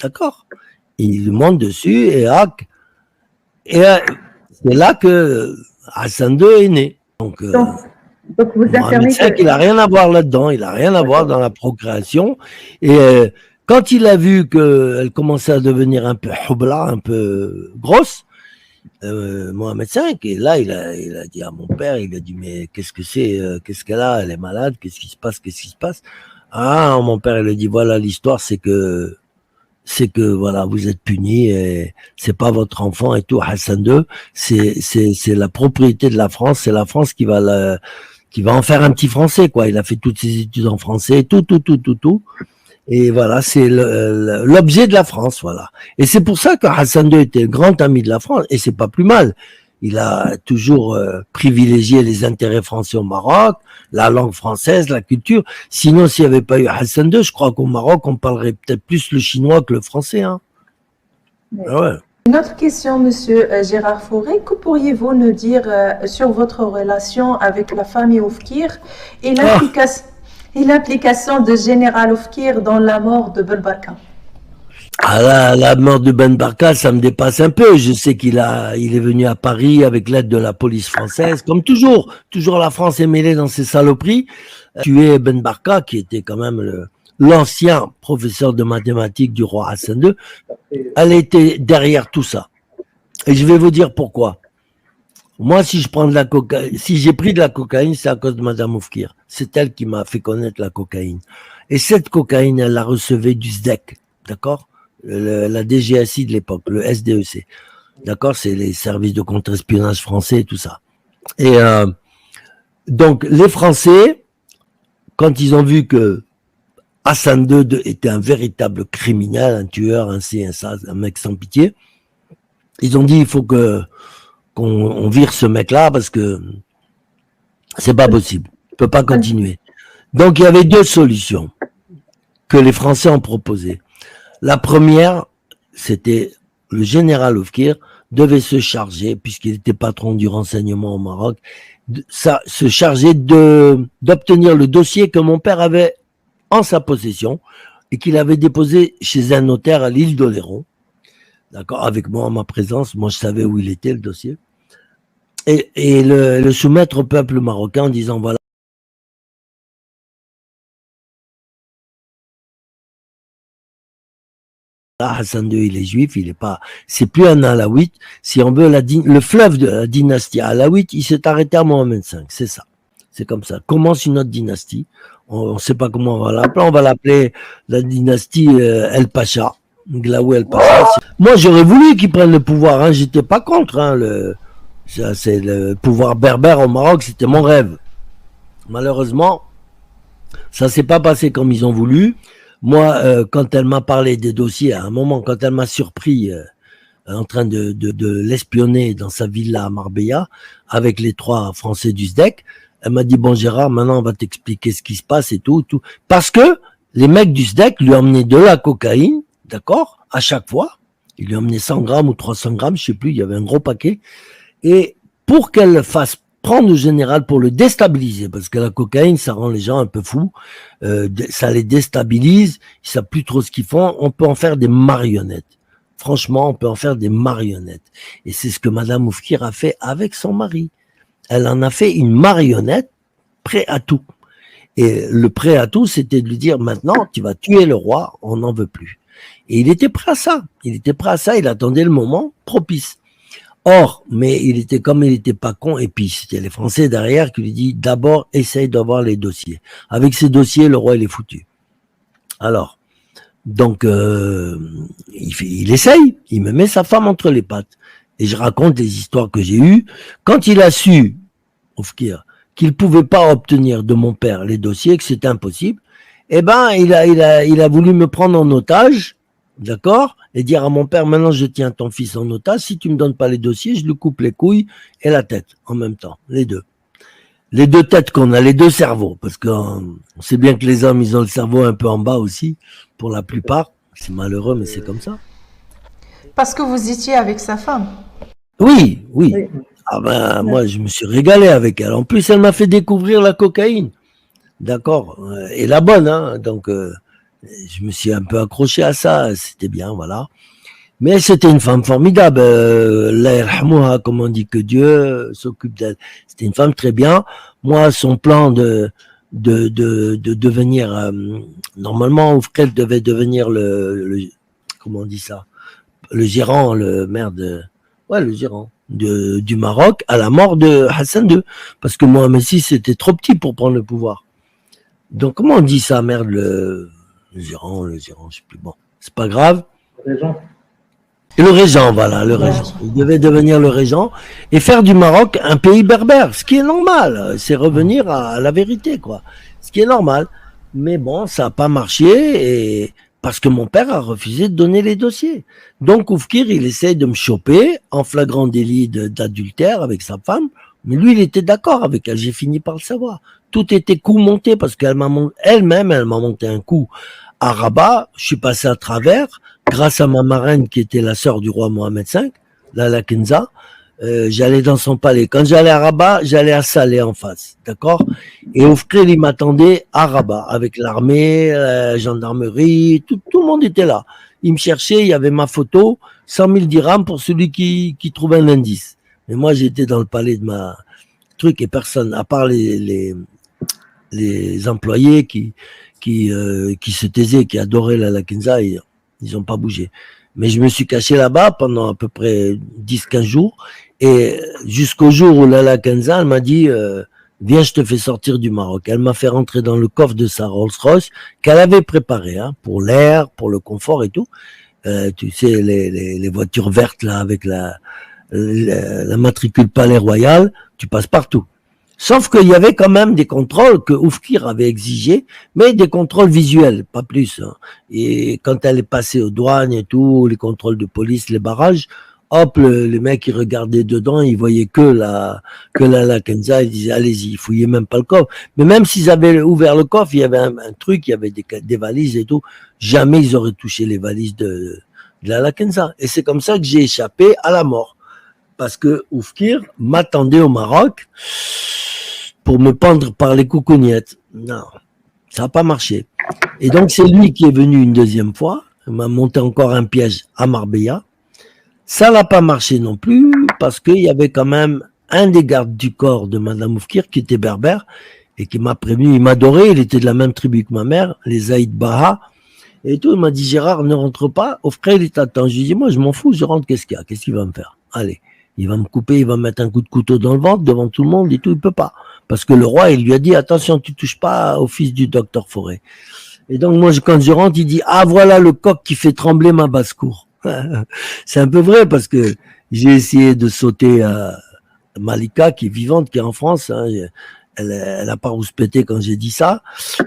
D'accord? Il monte dessus et c'est là que Hassan II est né. Donc vous affirmez Mohamed V, il n'a rien à voir là-dedans, il n'a rien à voir dans la procréation. Et quand il a vu qu'elle commençait à devenir un peu hubla, un peu grosse, Mohamed V, et là il a dit à mon père, il a dit mais qu'est-ce que c'est, qu'est-ce qu'elle a, elle est malade, qu'est-ce qui se passe? Ah, mon père il a dit voilà, l'histoire c'est que voilà, vous êtes punis et c'est pas votre enfant et tout. Hassan II, c'est la propriété de la France, c'est la France qui va en faire un petit Français, quoi. Il a fait toutes ses études en français, tout. Et voilà, c'est l'objet de la France, voilà. Et c'est pour ça que Hassan II était grand ami de la France, et c'est pas plus mal. Il a toujours privilégié les intérêts français au Maroc, la langue française, la culture. Sinon, s'il n'y avait pas eu Hassan II, je crois qu'au Maroc, on parlerait peut-être plus le chinois que le français. Hein. Ah ouais. Une autre question, Monsieur Gérard Fauré. Que pourriez-vous nous dire sur votre relation avec la famille Oufkir et l'implication de Général Oufkir dans la mort de Ben Barka? Ah, la mort de Ben Barka, ça me dépasse un peu. Je sais il est venu à Paris avec l'aide de la police française, comme toujours. Toujours la France est mêlée dans ces saloperies. Tuer Ben Barka, qui était quand même l'ancien professeur de mathématiques du roi Hassan II, elle était derrière tout ça. Et je vais vous dire pourquoi. Moi, si j'ai pris de la cocaïne, c'est à cause de Madame Oufkir. C'est elle qui m'a fait connaître la cocaïne. Et cette cocaïne, elle la recevait du SDEC, d'accord? La DGSI de l'époque, le SDEC. D'accord? C'est les services de contre-espionnage français et tout ça. Et donc, les Français, quand ils ont vu que Hassan II était un véritable criminel, un tueur, un ça, un mec sans pitié, ils ont dit, il faut qu'on vire ce mec-là parce que c'est pas possible. Il peut pas continuer. Donc, il y avait deux solutions que les Français ont proposées. La première, c'était le général Oufkir devait se charger, puisqu'il était patron du renseignement au Maroc, se charger d'obtenir le dossier que mon père avait en sa possession et qu'il avait déposé chez un notaire à l'île d'Oléron. D'accord, avec moi en ma présence, moi je savais où il était le dossier. Et le soumettre au peuple marocain en disant voilà, Hassan II, il est juif, il est pas, c'est plus un alaouite. Si on veut le fleuve de la dynastie alaouite, il s'est arrêté à Mohamed V. C'est ça. C'est comme ça. Commence une autre dynastie. On ne sait pas comment on va l'appeler. On va l'appeler la dynastie El Pacha. Glaoui El Pacha. Moi, j'aurais voulu qu'il prenne le pouvoir. Hein. J'étais pas contre. Hein. C'est le pouvoir berbère au Maroc. C'était mon rêve. Malheureusement, ça s'est pas passé comme ils ont voulu. Moi, quand elle m'a parlé des dossiers, à un moment, quand elle m'a surpris en train de l'espionner dans sa villa à Marbella, avec les 3 Français du SDEC, elle m'a dit, bon Gérard, maintenant on va t'expliquer ce qui se passe et tout. Parce que les mecs du SDEC lui emmenaient de la cocaïne, d'accord, à chaque fois. Ils lui emmenaient 100 grammes ou 300 grammes, je sais plus, il y avait un gros paquet. Et pour qu'elle le fasse prendre le général pour le déstabiliser, parce que la cocaïne, ça rend les gens un peu fous, ça les déstabilise, ils savent plus trop ce qu'ils font, on peut en faire des marionnettes. Franchement, on peut en faire des marionnettes. Et c'est ce que Madame Oufkir a fait avec son mari. Elle en a fait une marionnette prêt à tout. Et le prêt à tout, c'était de lui dire, maintenant, tu vas tuer le roi, on n'en veut plus. Et il était prêt à ça. Il attendait le moment propice. Or, mais il était pas con, et puis c'était les Français derrière qui lui dit d'abord essaye d'avoir les dossiers. Avec ces dossiers, le roi il est foutu. Alors, donc, il essaye, il me met sa femme entre les pattes. Et je raconte les histoires que j'ai eues. Quand il a su, Oufkir, qu'il pouvait pas obtenir de mon père les dossiers, que c'était impossible, eh ben, il a voulu me prendre en otage, d'accord, et dire à mon père, maintenant je tiens ton fils en otage, si tu me donnes pas les dossiers, je lui coupe les couilles et la tête en même temps, les deux. Les deux têtes qu'on a, les deux cerveaux, parce qu'on sait bien que les hommes, ils ont le cerveau un peu en bas aussi, pour la plupart. C'est malheureux, mais c'est comme ça. Parce que vous étiez avec sa femme. Oui, oui. Ah ben, moi, je me suis régalé avec elle. En plus, elle m'a fait découvrir la cocaïne. D'accord. Et la bonne, hein. Donc, je me suis un peu accroché à ça. C'était bien, voilà. Mais c'était une femme formidable. Allah yarhamouha, comme on dit, que Dieu s'occupe d'elle. C'était une femme très bien. Moi, son plan de devenir, normalement, Oufkir devait devenir comment on dit ça? Le gérant, le gérant du Maroc à la mort de Hassan II. Parce que Mohamed VI était trop petit pour prendre le pouvoir. Donc, comment on dit ça, merde, le gérant, je sais plus. Bon, c'est pas grave. Et le régent, voilà, le régent. Il devait devenir le régent et faire du Maroc un pays berbère, ce qui est normal. C'est revenir à la vérité, quoi. Ce qui est normal. Mais bon, ça n'a pas marché et parce que mon père a refusé de donner les dossiers. Donc, Oufkir, il essaye de me choper en flagrant délit d'adultère avec sa femme. Mais lui, il était d'accord avec elle. J'ai fini par le savoir. Tout était coup monté parce qu'elle-même, elle m'a monté un coup à Rabat. Je suis passé à travers grâce à ma marraine qui était la sœur du roi Mohamed V, Lala Kenza. J'allais dans son palais. Quand j'allais à Rabat, j'allais à Salé en face, d'accord. Et Oufkir, il m'attendait à Rabat avec l'armée, la gendarmerie, tout le monde était là. Il me cherchait, il y avait ma photo, 100 000 dirhams pour celui qui trouvait un indice. Mais moi, j'étais dans le palais de ma truc et personne, à part les employés qui se taisaient, qui adoraient la Kenza, ils n'ont pas bougé. Mais je me suis caché là-bas pendant à peu près 10-15 jours. Et jusqu'au jour où Lala Kenza, elle m'a dit, viens, je te fais sortir du Maroc. Elle m'a fait rentrer dans le coffre de sa Rolls-Royce qu'elle avait préparé, hein, pour l'air, pour le confort et tout. Tu sais, les voitures vertes, là, avec la matricule Palais Royal, tu passes partout. Sauf qu'il y avait quand même des contrôles que Oufkir avait exigés, mais des contrôles visuels, pas plus. Hein. Et quand elle est passée aux douanes et tout, les contrôles de police, les barrages, hop, les mecs, ils regardaient dedans, ils voyaient que la Kenza, ils disaient, allez-y, ils fouillaient même pas le coffre. Mais même s'ils avaient ouvert le coffre, il y avait un truc, il y avait des valises et tout. Jamais ils auraient touché les valises de la Kenza. Et c'est comme ça que j'ai échappé à la mort. Parce que Oufkir m'attendait au Maroc pour me pendre par les coucougnettes. Non, ça n'a pas marché. Et donc, c'est lui qui est venu une deuxième fois. Il m'a monté encore un piège à Marbella. Ça n'a pas marché non plus parce qu'il y avait quand même un des gardes du corps de Madame Oufkir qui était berbère et qui m'a prévenu. Il m'adorait, il était de la même tribu que ma mère, les Zaïd Baha. Et tout, il m'a dit, Gérard, ne rentre pas. Oufkir, il t'attend. Je lui ai dit, moi, je m'en fous, je rentre, qu'est-ce qu'il y a? Qu'est-ce qu'il va me faire? Allez. Il va me couper, il va me mettre un coup de couteau dans le ventre devant tout le monde et tout, il peut pas. Parce que le roi, il lui a dit, attention, tu touches pas au fils du docteur Forêt. Et donc, moi, quand je rentre, il dit, ah, voilà le coq qui fait trembler ma basse-cour. C'est un peu vrai parce que j'ai essayé de sauter à Malika, qui est vivante, qui est en France. Hein. Elle a pas rouspété quand j'ai dit ça.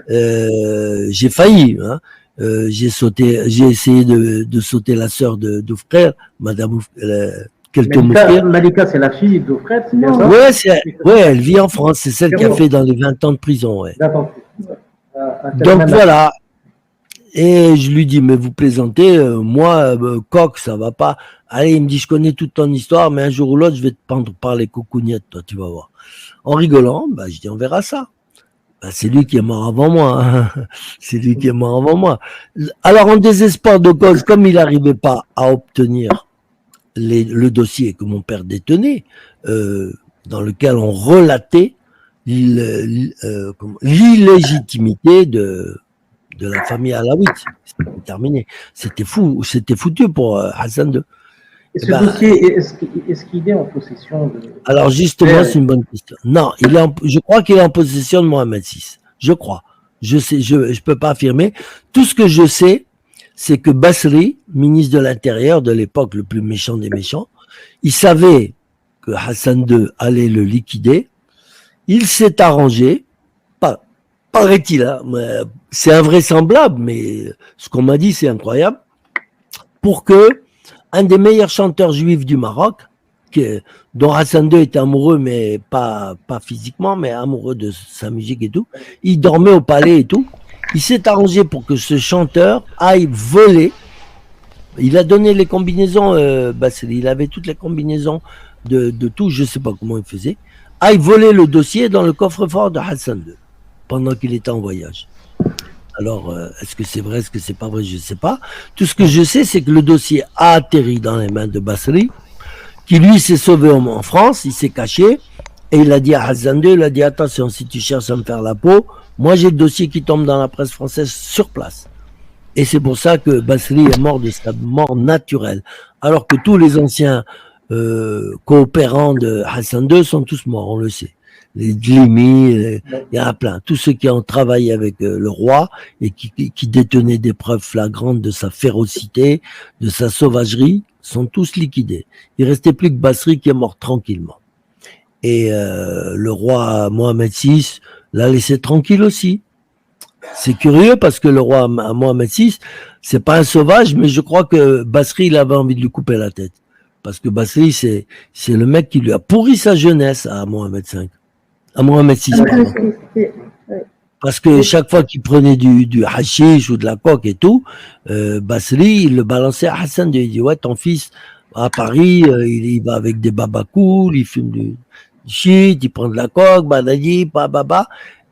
J'ai failli, hein. J'ai essayé de sauter la sœur d'Oufkir, Madame Oufkir. Malika, c'est la fille d'Oufkir, c'est bien ça? Ouais, elle vit en France. C'est celle qui a fait dans les 20 ans de prison. Ouais. D'accord. Donc voilà. Et je lui dis, mais vous plaisantez, moi, coq, ça va pas. Allez, il me dit, je connais toute ton histoire, mais un jour ou l'autre, je vais te pendre par les coucougnettes, toi, tu vas voir. En rigolant, bah, je dis, on verra ça. Bah, c'est lui qui est mort avant moi. Hein. C'est lui qui est mort avant moi. Alors, en désespoir de cause, comme il n'arrivait pas à obtenir le dossier que mon père détenait, dans lequel on relatait l'illégitimité de la famille alaouite. C'était terminé. C'était fou, c'était foutu pour Hassan II. Et ce dossier, est-ce qu'il est en possession de... Alors justement, c'est une bonne question. Non, je crois qu'il est en possession de Mohamed VI. Je crois. je peux pas affirmer. Tout ce que je sais, c'est que Basri, ministre de l'Intérieur de l'époque, le plus méchant des méchants, il savait que Hassan II allait le liquider. Il s'est arrangé, paraît-il, hein, c'est invraisemblable, mais ce qu'on m'a dit, c'est incroyable, pour que un des meilleurs chanteurs juifs du Maroc, dont Hassan II était amoureux, mais pas physiquement, mais amoureux de sa musique et tout, il dormait au palais et tout. Il s'est arrangé pour que ce chanteur aille voler. Il a donné les combinaisons, Basri, il avait toutes les combinaisons de tout, je sais pas comment il faisait, aille voler le dossier dans le coffre-fort de Hassan II, pendant qu'il était en voyage. Alors, est-ce que c'est vrai, est-ce que c'est pas vrai, je sais pas. Tout ce que je sais, c'est que le dossier a atterri dans les mains de Basri, qui lui s'est sauvé en France, il s'est caché, et il a dit à Hassan II, il a dit attention, si tu cherches à me faire la peau, moi j'ai le dossier qui tombe dans la presse française sur place. Et c'est pour ça que Basri est mort de sa mort naturelle, alors que tous les anciens coopérants de Hassan II sont tous morts, on le sait. Les Dlimi, il y en a plein. Tous ceux qui ont travaillé avec le roi et qui détenaient des preuves flagrantes de sa férocité, de sa sauvagerie, sont tous liquidés. Il restait plus que Basri qui est mort tranquillement. Et le roi Mohamed VI l'a laissé tranquille aussi. C'est curieux parce que le roi Mohamed VI, c'est pas un sauvage, mais je crois que Basri, il avait envie de lui couper la tête. Parce que Basri, c'est le mec qui lui a pourri sa jeunesse à Mohamed V. À Mohamed VI, pardon. Parce que chaque fois qu'il prenait du hashish ou de la coke et tout, Basri, il le balançait à Hassan II. Il dit, ouais, ton fils, à Paris, il va avec des babas cool, il fume du shit, il prend de la coke, badadi, bababa.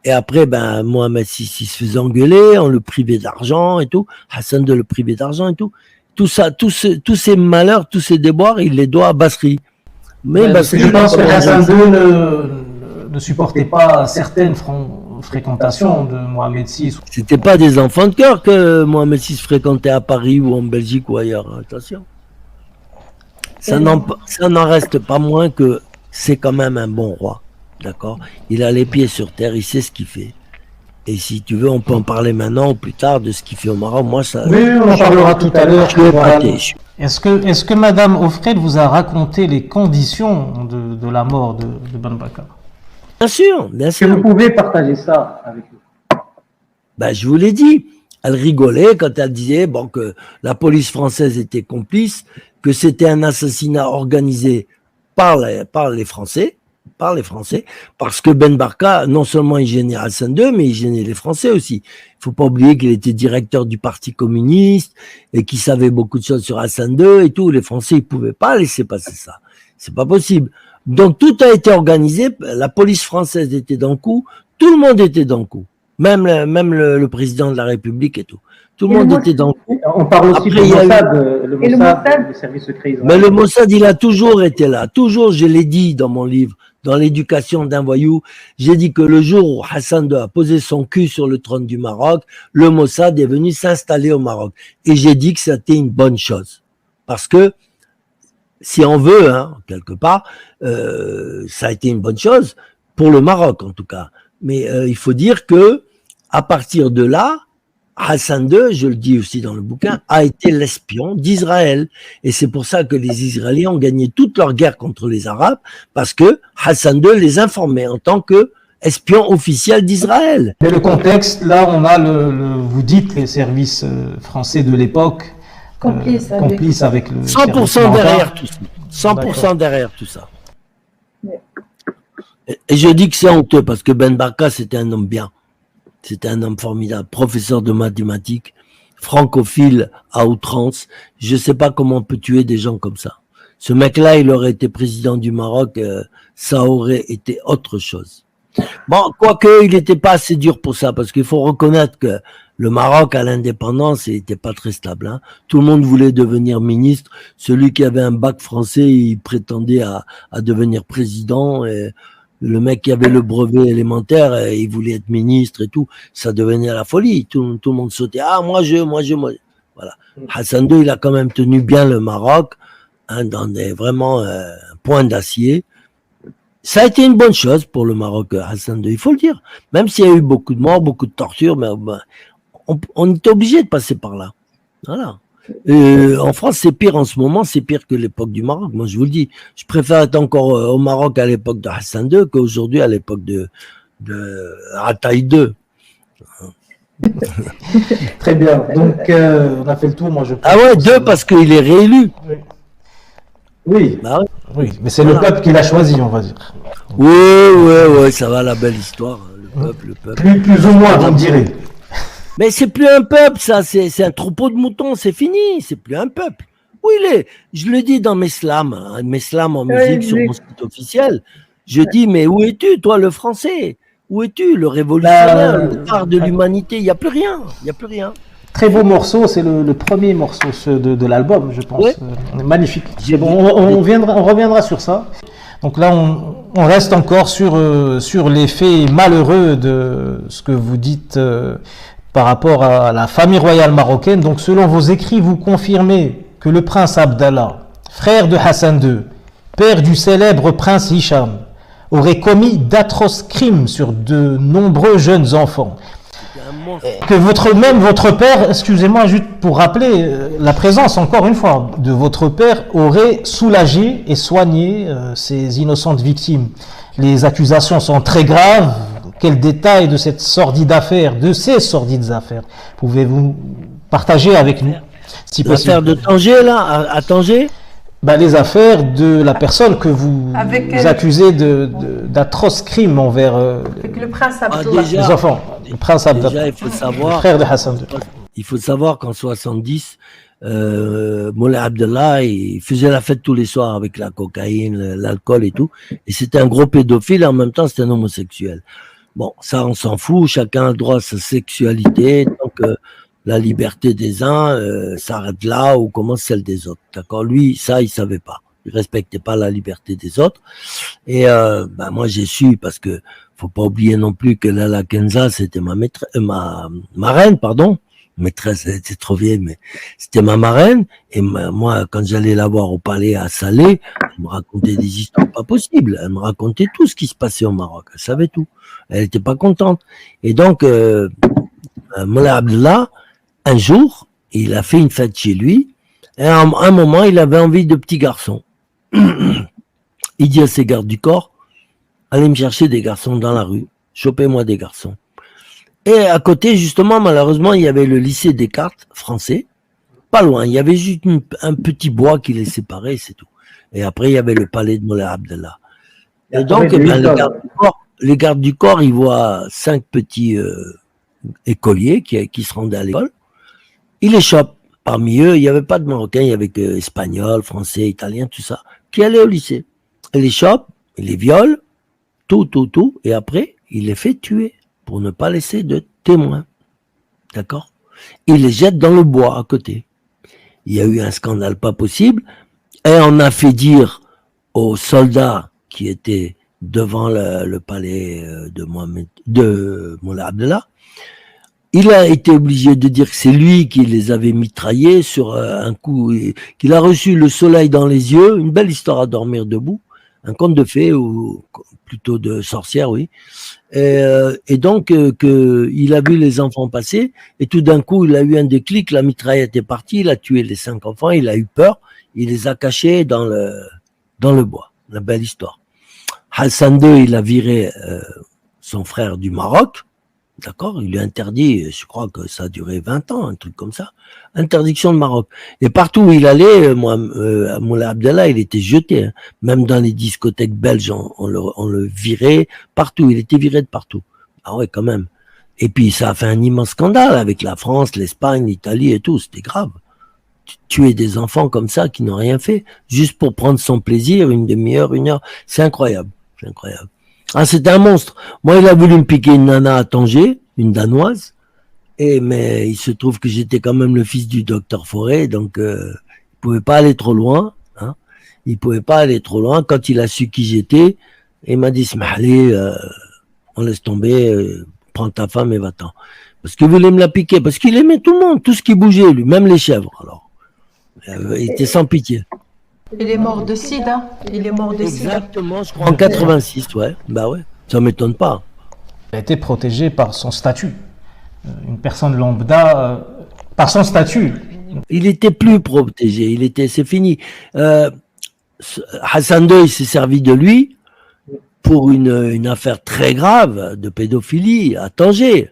Et après, Mohamed VI, il se faisait engueuler, on le privait d'argent et tout. Hassan II le privait d'argent et tout. Tout ça, tous ces malheurs, tous ces déboires, il les doit à Basri. Mais Basri, je pense que Hassan II ne supportait pas certaines fréquentations de Mohamed VI. C'était pas des enfants de cœur que Mohamed VI fréquentait à Paris ou en Belgique ou ailleurs. Attention. Ça n'en reste pas moins que c'est quand même un bon roi. D'accord? Il a les pieds sur terre, il sait ce qu'il fait. Et si tu veux, on peut en parler maintenant ou plus tard de ce qu'il fait au Maroc. Moi, ça. Oui, on en parlera tout à l'heure. Est-ce que Madame Offred vous a raconté les conditions de la mort de Ben Bakar? Bien sûr, bien sûr. Est-ce que vous pouvez partager ça avec nous? Je vous l'ai dit. Elle rigolait quand elle disait que la police française était complice, que c'était un assassinat organisé par les Français. Parce que Ben Barka, non seulement il gênait Hassan II, mais il gênait les Français aussi. Il faut pas oublier qu'il était directeur du Parti communiste et qu'il savait beaucoup de choses sur Hassan II et tout. Les Français, ils pouvaient pas laisser passer ça. C'est pas possible. Donc tout a été organisé. La police française était dans le coup. Tout le monde était dans le coup. Même le président de la République et tout. Tout le monde était dans le coup. On parle aussi du Mossad, le Mossad, le service secret israélien. Mais le Mossad, il a toujours été là. Toujours, je l'ai dit dans mon livre, dans l'éducation d'un voyou, j'ai dit que le jour où Hassan II a posé son cul sur le trône du Maroc, le Mossad est venu s'installer au Maroc. Et j'ai dit que c'était une bonne chose. Parce que, si on veut, quelque part, ça a été une bonne chose, pour le Maroc en tout cas. Mais il faut dire que, à partir de là, Hassan II, je le dis aussi dans le bouquin, a été l'espion d'Israël. Et c'est pour ça que les Israéliens ont gagné toute leur guerre contre les Arabes, parce que Hassan II les informait en tant que espion officiel d'Israël. Mais le contexte, là, on a vous dites les services français de l'époque, complices avec le 100% derrière tout ça. 100% derrière tout ça. Ouais. Et je dis que c'est honteux, parce que Ben Barka, c'était un homme bien. C'était un homme formidable, professeur de mathématiques, francophile à outrance. Je sais pas comment on peut tuer des gens comme ça. Ce mec-là, il aurait été président du Maroc, ça aurait été autre chose. Bon, quoique, il n'était pas assez dur pour ça, parce qu'il faut reconnaître que le Maroc, à l'indépendance, il n'était pas très stable. Tout le monde voulait devenir ministre. Celui qui avait un bac français, il prétendait à devenir président. Et le mec qui avait le brevet élémentaire, il voulait être ministre et tout. Ça devenait la folie. Tout le monde sautait. Ah, moi. Voilà. Hassan II, il a quand même tenu bien le Maroc, dans des vraiment points d'acier. Ça a été une bonne chose pour le Maroc, Hassan II, il faut le dire. Même s'il y a eu beaucoup de morts, beaucoup de tortures, mais on était obligé de passer par là. Voilà. En France, c'est pire en ce moment, c'est pire que l'époque du Maroc. Moi, je vous le dis, je préfère être encore au Maroc à l'époque de Hassan II qu'aujourd'hui à l'époque de Ataï II. Très bien. Donc, on a fait le tour. Moi, je pense. Ah ouais, deux parce qu'il est réélu. Oui. Bah ouais. Oui, mais c'est le peuple qui l'a choisi, on va dire. Oui, ça va, la belle histoire. Le peuple. Plus ou moins, vous me direz. Mais c'est plus un peuple, ça, c'est un troupeau de moutons, c'est fini, c'est plus un peuple. Où il est? Je le dis dans mes slams en musique sur mon site officiel. Je dis, mais où es-tu, toi, le français? Où es-tu, le révolutionnaire, le phare de l'humanité? Il n'y a plus rien, il n'y a plus rien. Très beau morceau, c'est le premier morceau de l'album, je pense. Ouais. Magnifique. Bon, on reviendra sur ça. Donc là, on reste encore sur les faits malheureux de ce que vous dites par rapport à la famille royale marocaine. Donc selon vos écrits, vous confirmez que le prince Abdallah, frère de Hassan II, père du célèbre prince Hicham, aurait commis d'atroces crimes sur de nombreux jeunes enfants. Que votre père, excusez-moi, juste pour rappeler la présence, encore une fois, de votre père aurait soulagé et soigné ces innocentes victimes. Les accusations sont très graves. Quel détail de cette sordide affaire, de ces sordides affaires, pouvez-vous partager avec nous, si possible? L'affaire de Tanger, là, à Tanger? Les affaires de la personne que vous accusez d'atroces crimes envers le prince Abdallah. les enfants. Le prince Abdallah, il faut savoir, le frère de Hassan II. Il faut savoir qu'en 70, Moulay Abdallah, il faisait la fête tous les soirs avec la cocaïne, l'alcool et tout. Et c'était un gros pédophile et en même temps, c'était un homosexuel. Bon, ça, on s'en fout. Chacun a le droit à sa sexualité. Tant que la liberté des uns s'arrête là où commence celle des autres. D'accord? Lui, ça, il savait pas. Il respectait pas la liberté des autres. Et moi, j'ai su parce que faut pas oublier non plus que Lala Kenza, c'était ma marraine, pardon. Maîtresse, elle était trop vieille, mais c'était ma marraine. Et moi, quand j'allais la voir au palais à Salé, elle me racontait des histoires pas possibles. Elle me racontait tout ce qui se passait au Maroc. Elle savait tout. Elle était pas contente. Et donc, Moulay Abdallah, un jour, il a fait une fête chez lui. Et à un moment, il avait envie de petits garçons. Il dit à ses gardes du corps, allez me chercher des garçons dans la rue. Chopez-moi des garçons. Et à côté, justement, malheureusement, il y avait le lycée Descartes français. Pas loin. Il y avait juste un petit bois qui les séparait, c'est tout. Et après, il y avait le palais de Moulay Abdallah. Et donc, les gardes du corps, ils voient 5 petits écoliers qui se rendaient à l'école. Ils les chopent. Parmi eux, il n'y avait pas de Marocains, il y avait que Espagnols, Français, Italiens, tout ça, qui allaient au lycée. Ils les chopent, ils les violent, tout, et après, il les fait tuer pour ne pas laisser de témoins. D'accord? Il les jette dans le bois à côté. Il y a eu un scandale pas possible, et on a fait dire aux soldats qui étaient devant le palais de Moulay Abdallah, il a été obligé de dire que c'est lui qui les avait mitraillés sur un coup, qu'il a reçu le soleil dans les yeux, une belle histoire à dormir debout, un conte de fées ou plutôt de sorcière, oui. Et donc il a vu les enfants passer et tout d'un coup il a eu un déclic, la mitraillette est partie, il a tué les 5 enfants, il a eu peur, il les a cachés dans le bois. La belle histoire. Hassan II, il a viré son frère du Maroc. D'accord, il lui a interdit, je crois que ça a duré 20 ans, un truc comme ça. Interdiction de Maroc. Et partout où il allait, Moulay Abdallah, il était jeté. Hein. Même dans les discothèques belges, on le virait partout. Il était viré de partout. Ah ouais, quand même. Et puis ça a fait un immense scandale avec la France, l'Espagne, l'Italie et tout. C'était grave. Tuer des enfants comme ça qui n'ont rien fait, juste pour prendre son plaisir, une demi-heure, 1 heure. C'est incroyable. C'est incroyable. Ah, c'était un monstre. Moi, il a voulu me piquer une nana à Tanger, une danoise, mais il se trouve que j'étais quand même le fils du docteur Forêt, donc il pouvait pas aller trop loin. Hein. Il pouvait pas aller trop loin. Quand il a su qui j'étais, il m'a dit, Smahli, on laisse tomber, prends ta femme et va-t'en. Parce qu'il voulait me la piquer, parce qu'il aimait tout le monde, tout ce qui bougeait, lui, même les chèvres. Alors, il était sans pitié. Il est mort de sida. Il est mort de sida. Exactement, je crois en 86, ouais. Bah ouais, ça m'étonne pas. Il a été protégé par son statut. Une personne lambda, par son statut. Il était plus protégé, c'est fini. Hassan II, il s'est servi de lui pour une affaire très grave de pédophilie à Tanger,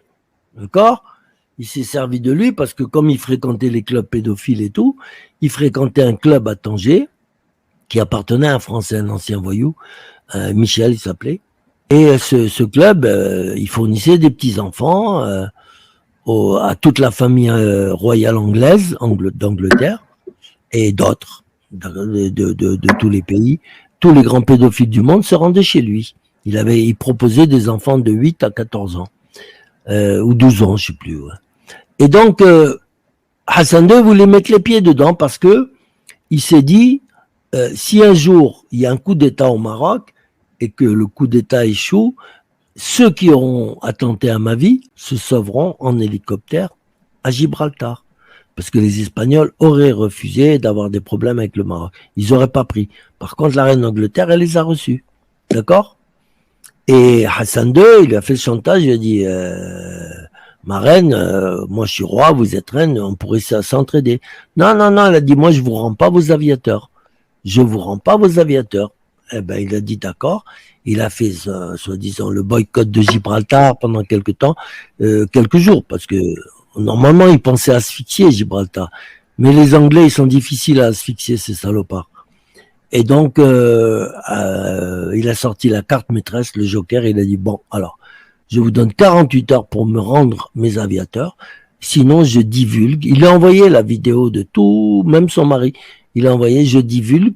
d'accord? Il s'est servi de lui parce que comme il fréquentait les clubs pédophiles et tout, il fréquentait un club à Tanger qui appartenait à un Français, un ancien voyou, Michel il s'appelait. Et ce club, il fournissait des petits-enfants à toute la famille royale anglaise, d'Angleterre, et d'autres, de tous les pays. Tous les grands pédophiles du monde se rendaient chez lui. Il proposait des enfants de 8 à 14 ans, ou 12 ans, je sais plus. Ouais. Et donc, Hassan II voulait mettre les pieds dedans parce que il s'est dit, si un jour il y a un coup d'État au Maroc et que le coup d'État échoue, ceux qui auront attenté à ma vie se sauveront en hélicoptère à Gibraltar. Parce que les Espagnols auraient refusé d'avoir des problèmes avec le Maroc. Ils n'auraient pas pris. Par contre, la reine d'Angleterre, elle les a reçus. D'accord? Et Hassan II, il a fait le chantage, il a dit, ma reine, moi je suis roi, vous êtes reine, on pourrait s'entraider. Non, elle a dit, moi je vous rends pas vos aviateurs. Je vous rends pas vos aviateurs. Eh ben, il a dit d'accord. Il a fait, soi-disant, le boycott de Gibraltar pendant quelques temps, quelques jours, parce que normalement, il pensait asphyxier Gibraltar. Mais les Anglais, ils sont difficiles à asphyxier, ces salopards. Et donc, il a sorti la carte maîtresse, le joker, il a dit, bon, alors, je vous donne 48 heures pour me rendre mes aviateurs, sinon je divulgue. Il a envoyé la vidéo de tout, même son mari, il a envoyé, je divulgue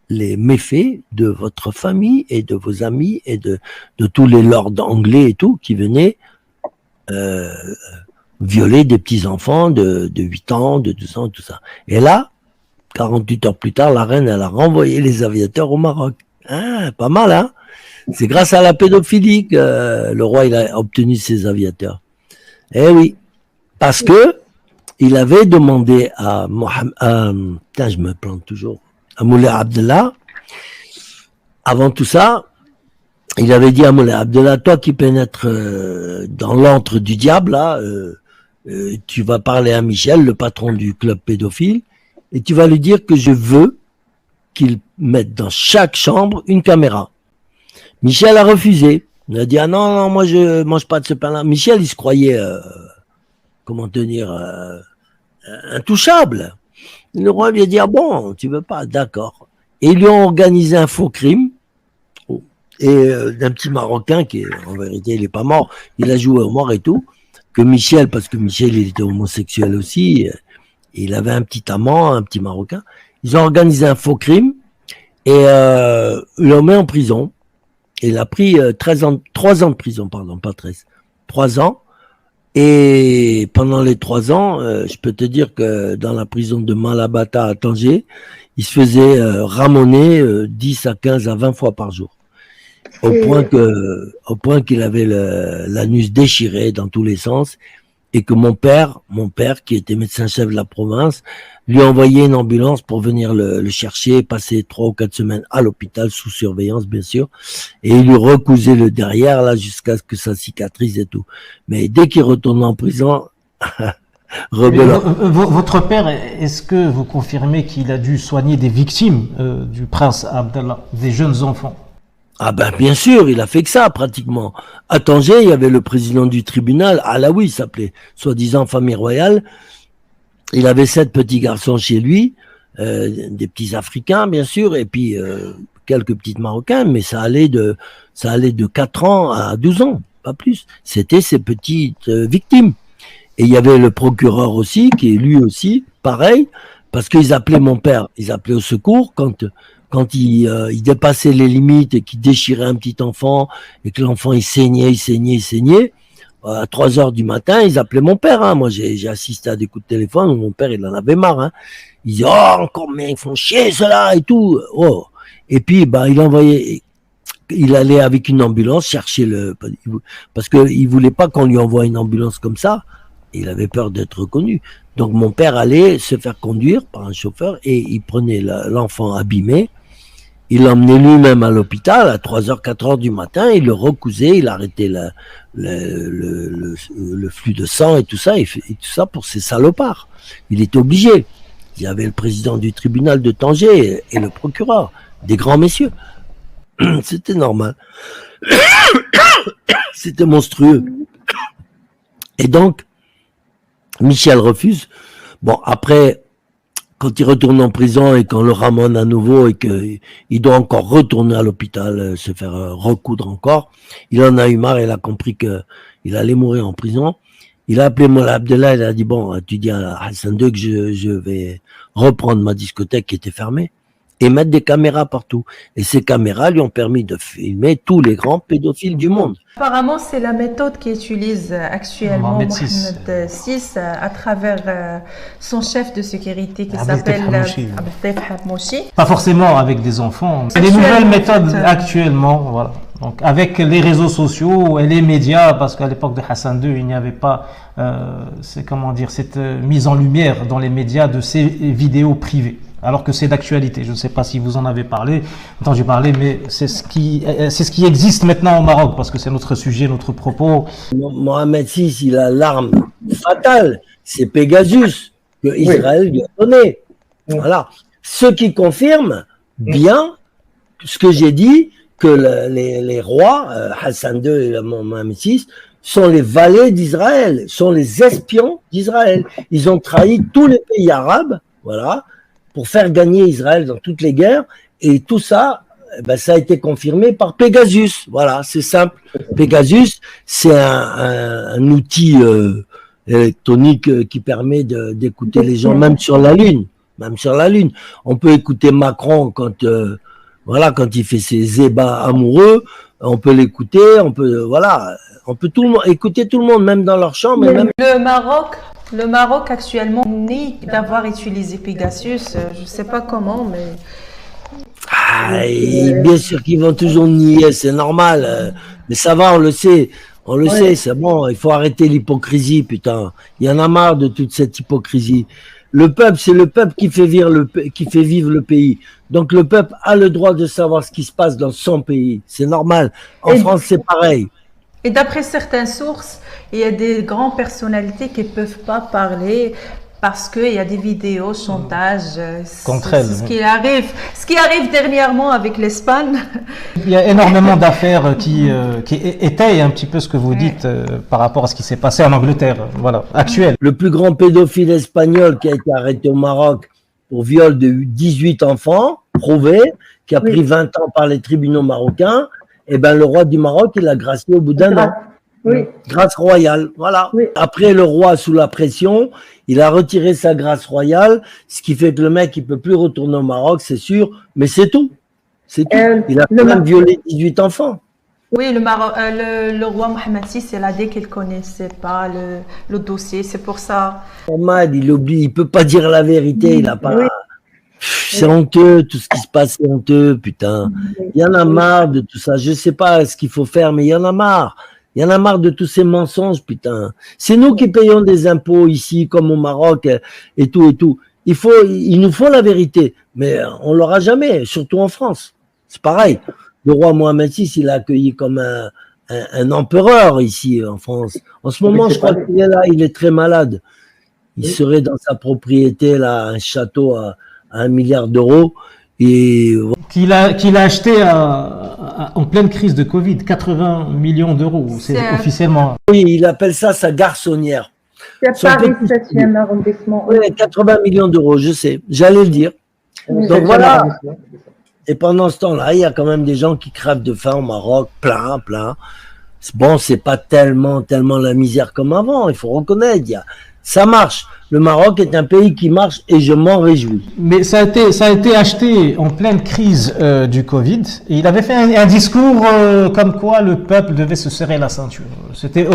les méfaits de votre famille et de vos amis et de tous les lords anglais et tout qui venaient violer des petits-enfants de 8 ans, de 12 ans, tout ça. Et là, 48 heures plus tard, la reine, elle a renvoyé les aviateurs au Maroc. Hein, pas mal, hein? C'est grâce à la pédophilie que le roi il a obtenu ses aviateurs. Eh oui, parce que il avait demandé à Mohamed, putain, je me plante toujours, à Moulay Abdallah, avant tout ça, il avait dit à Moulay Abdallah, toi qui pénètres dans l'antre du diable, là, tu vas parler à Michel, le patron du club pédophile, et tu vas lui dire que je veux qu'il mette dans chaque chambre une caméra. Michel a refusé. Il a dit, ah non, moi je mange pas de ce pain-là. Michel, il se croyait, comment tenir, intouchable. Le roi lui a dit, ah bon, tu veux pas, d'accord. Et ils lui ont organisé un faux crime, et d'un petit Marocain qui, en vérité, il est pas mort, il a joué au mort et tout, que Michel, parce que Michel, il était homosexuel aussi, il avait un petit amant, un petit Marocain. Ils ont organisé un faux crime, et ils l'ont mis en prison. Il a pris 3 ans de prison, pardon, pas 13. 3 ans. Et pendant les 3 ans, je peux te dire que dans la prison de Malabata à Tanger, il se faisait ramoner 10 à 15 à 20 fois par jour. Au point qu'il avait l'anus déchiré dans tous les sens. Et que mon père, qui était médecin-chef de la province, lui a envoyé une ambulance pour venir le chercher, passer 3 ou 4 semaines à l'hôpital, sous surveillance, bien sûr. Et il lui recousait le derrière, là, jusqu'à ce que ça cicatrise et tout. Mais dès qu'il retourne en prison, rebelote. Votre père, est-ce que vous confirmez qu'il a dû soigner des victimes du prince Abdallah, des jeunes enfants? Ah ben bien sûr, il a fait que ça pratiquement. À Tanger, il y avait le président du tribunal, Alaoui il s'appelait, soi-disant famille royale. Il avait 7 petits garçons chez lui, des petits Africains bien sûr, et puis quelques petites Marocains, mais ça allait de 4 ans à 12 ans, pas plus. C'était ces petites victimes. Et il y avait le procureur aussi, qui est lui aussi, pareil, parce qu'ils appelaient mon père, ils appelaient au secours quand il dépassait les limites et qu'il déchirait un petit enfant et que l'enfant il saignait, à 3 heures du matin, ils appelaient mon père. Hein. Moi, j'ai assisté à des coups de téléphone où mon père, il en avait marre. Hein. Il disait, oh, encore, mais ils font chier cela et tout. Oh. Et puis, il allait avec une ambulance chercher parce qu'il voulait pas qu'on lui envoie une ambulance comme ça. Il avait peur d'être reconnu. Donc mon père allait se faire conduire par un chauffeur et il prenait l'enfant abîmé, il l'emmenait lui-même à l'hôpital à 3h, 4h du matin, il le recousait, il arrêtait le flux de sang et tout ça pour ces salopards. Il était obligé. Il y avait le président du tribunal de Tanger et le procureur, des grands messieurs. C'était normal. C'était monstrueux. Et donc, Michel refuse. Bon, après, quand il retourne en prison et qu'on le ramène à nouveau et qu'il doit encore retourner à l'hôpital, se faire recoudre encore, il en a eu marre, il a compris qu'il allait mourir en prison. Il a appelé Mola Abdellah, il a dit, bon, tu dis à Hassan II que je vais reprendre ma discothèque qui était fermée et mettre des caméras partout. Et ces caméras lui ont permis de filmer tous les grands pédophiles du monde. Apparemment, c'est la méthode qu'utilise actuellement Mohamed VI à travers son chef de sécurité qui s'appelle Abdel Hamouchi. Pas forcément avec des enfants. C'est des nouvelles méthodes actuellement, voilà. Donc avec les réseaux sociaux et les médias, parce qu'à l'époque de Hassan II, il n'y avait pas, cette mise en lumière dans les médias de ces vidéos privées. Alors que c'est d'actualité. Je ne sais pas si vous en avez entendu parler, mais c'est ce qui existe maintenant au Maroc, parce que c'est notre sujet, notre propos. Mohamed VI, il a l'arme fatale, c'est Pegasus, que Israël lui a donné. Voilà. Ce qui confirme bien ce que j'ai dit, que les rois, Hassan II et Mohamed VI, sont les valets d'Israël, sont les espions d'Israël. Ils ont trahi tous les pays arabes, voilà, pour faire gagner Israël dans toutes les guerres, et tout ça, ça a été confirmé par Pegasus. Voilà, c'est simple. Pegasus, c'est un outil électronique qui permet d'écouter les gens, même sur la Lune. Même sur la Lune. On peut écouter Macron quand il fait ses ébats amoureux, on peut l'écouter, on peut écouter tout le monde, même dans leur chambre. Même... Le Maroc actuellement nie d'avoir utilisé Pegasus, je ne sais pas comment, mais... bien sûr qu'ils vont toujours nier, c'est normal, mais ça va, on le sait, c'est bon, il faut arrêter l'hypocrisie, putain, il y en a marre de toute cette hypocrisie. Le peuple, c'est le peuple qui fait vivre le pays. Donc le peuple a le droit de savoir ce qui se passe dans son pays. C'est normal. En France, c'est pareil. Et d'après certaines sources, il y a des grandes personnalités qui ne peuvent pas parler parce qu'il y a des vidéos, chantage contre elles. Ce qui arrive dernièrement avec l'Espagne. Il y a énormément d'affaires qui étayent un petit peu ce que vous dites par rapport à ce qui s'est passé en Angleterre, voilà, actuel. Le plus grand pédophile espagnol qui a été arrêté au Maroc pour viol de 18 enfants, prouvé, qui a pris 20 ans par les tribunaux marocains, le roi du Maroc, il a gracié au bout d'un an. Oui. Grâce royale, voilà. Oui. Après, le roi, sous la pression, il a retiré sa grâce royale, ce qui fait que le mec, il peut plus retourner au Maroc, c'est sûr, mais c'est tout. C'est tout. Il a quand même violé 18 enfants. Oui, le roi Mohamed VI, il a dit qu'il ne connaissait pas le dossier, c'est pour ça. Mohamed, il oublie, il peut pas dire la vérité, il a pas... Oui. C'est honteux, tout ce qui se passe, c'est honteux, putain. Il y en a marre de tout ça. Je sais pas ce qu'il faut faire, mais il y en a marre. Il y en a marre de tous ces mensonges, putain. C'est nous qui payons des impôts ici, comme au Maroc, et tout, et tout. Il nous faut la vérité, mais on l'aura jamais, surtout en France. C'est pareil. Le roi Mohamed VI, il a accueilli comme un empereur ici, en France. En ce moment, je crois qu'il est là, il est très malade. Il serait dans sa propriété, là, un château à 1 milliard d'euros. Et qu'il a acheté en pleine crise de Covid, 80 millions d'euros, c'est officiellement. Oui, il appelle ça sa garçonnière. C'est à Paris, 7e arrondissement. Oui, 80 millions d'euros, je sais, j'allais le dire. Donc voilà. Et pendant ce temps-là, il y a quand même des gens qui crèvent de faim au Maroc, plein. Bon, c'est pas tellement la misère comme avant, il faut reconnaître. Ça marche. Le Maroc est un pays qui marche et je m'en réjouis. Mais ça a été acheté en pleine crise du Covid. Et il avait fait un discours comme quoi le peuple devait se serrer la ceinture. C'était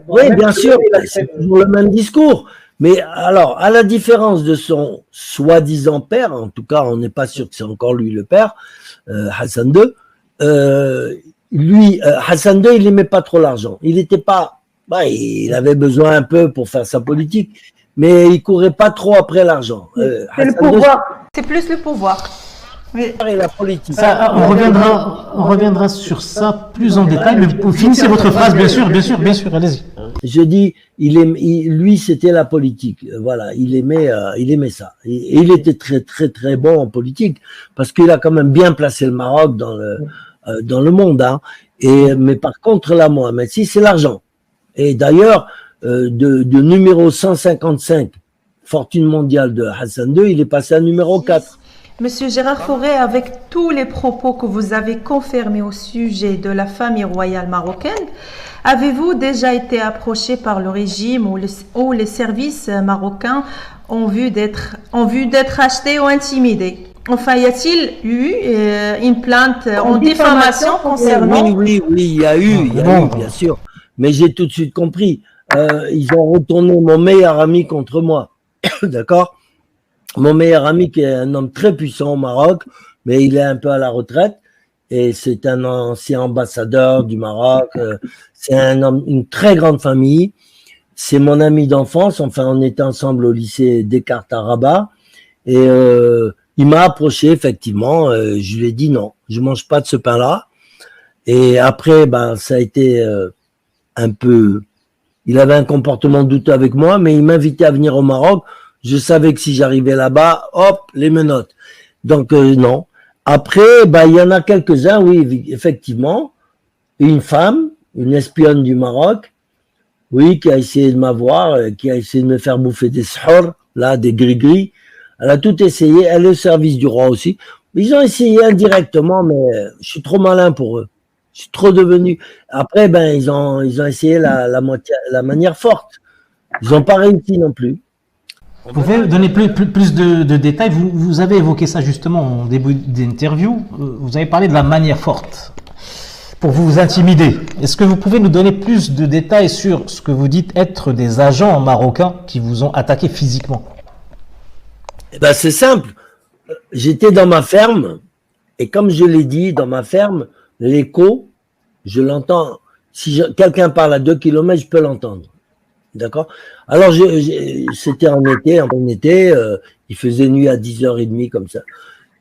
Oui, bien sûr, c'est toujours le même discours. Mais alors, à la différence de son soi-disant père, en tout cas, on n'est pas sûr que c'est encore lui le père, Hassan II, Hassan II, il n'aimait pas trop l'argent. Il n'était pas... il avait besoin un peu pour faire sa politique, mais il courait pas trop après l'argent. C'est le Hassan II, pouvoir. C'est plus le pouvoir. Oui. et la politique. Ça, on reviendra sur ça plus en détail, mais vous finissez votre phrase, bien sûr, allez-y. Je dis, lui, c'était la politique. Voilà, il aimait ça. Et il était très, très, très bon en politique parce qu'il a quand même bien placé le Maroc dans le monde. Hein. Mais par contre, là, Mohamed VI, c'est l'argent. Et d'ailleurs, de numéro 155, fortune mondiale de Hassan II, il est passé à numéro 4. Monsieur Gérard Fauré, avec tous les propos que vous avez confirmés au sujet de la famille royale marocaine, avez-vous déjà été approché par le régime ou les services marocains en vue d'être achetés ou intimidés? Enfin, y a-t-il eu une plainte en diffamation concernant... Oui, il y a eu, bien sûr. Mais j'ai tout de suite compris. Ils ont retourné mon meilleur ami contre moi. D'accord? Mon meilleur ami qui est un homme très puissant au Maroc, mais il est un peu à la retraite. Et c'est un ancien ambassadeur du Maroc. C'est un homme, une très grande famille. C'est mon ami d'enfance. Enfin, on était ensemble au lycée Descartes à Rabat. Et il m'a approché, effectivement. Je lui ai dit non, je mange pas de ce pain-là. Et après, ça a été un peu... Il avait un comportement douteux avec moi, mais il m'invitait à venir au Maroc. Je savais que si j'arrivais là-bas, hop, les menottes. Donc, non. Après, il y en a quelques-uns, oui, effectivement. Une femme, une espionne du Maroc, oui, qui a essayé de m'avoir, qui a essayé de me faire bouffer des sahur, là, des gris-gris. Elle a tout essayé. Elle est au service du roi aussi. Ils ont essayé indirectement, mais je suis trop malin pour eux. Je suis trop devenu. Après, ils ont essayé la manière forte. Ils n'ont pas réussi non plus. Vous pouvez donner plus de détails. Vous avez évoqué ça justement en début d'interview. Vous avez parlé de la manière forte pour vous intimider. Est-ce que vous pouvez nous donner plus de détails sur ce que vous dites être des agents marocains qui vous ont attaqué physiquement? C'est simple. J'étais dans ma ferme et comme je l'ai dit, dans ma ferme, l'écho, je l'entends. Si quelqu'un parle à 2 km, je peux l'entendre. D'accord? Alors, c'était en été, il faisait nuit à 10h30 comme ça.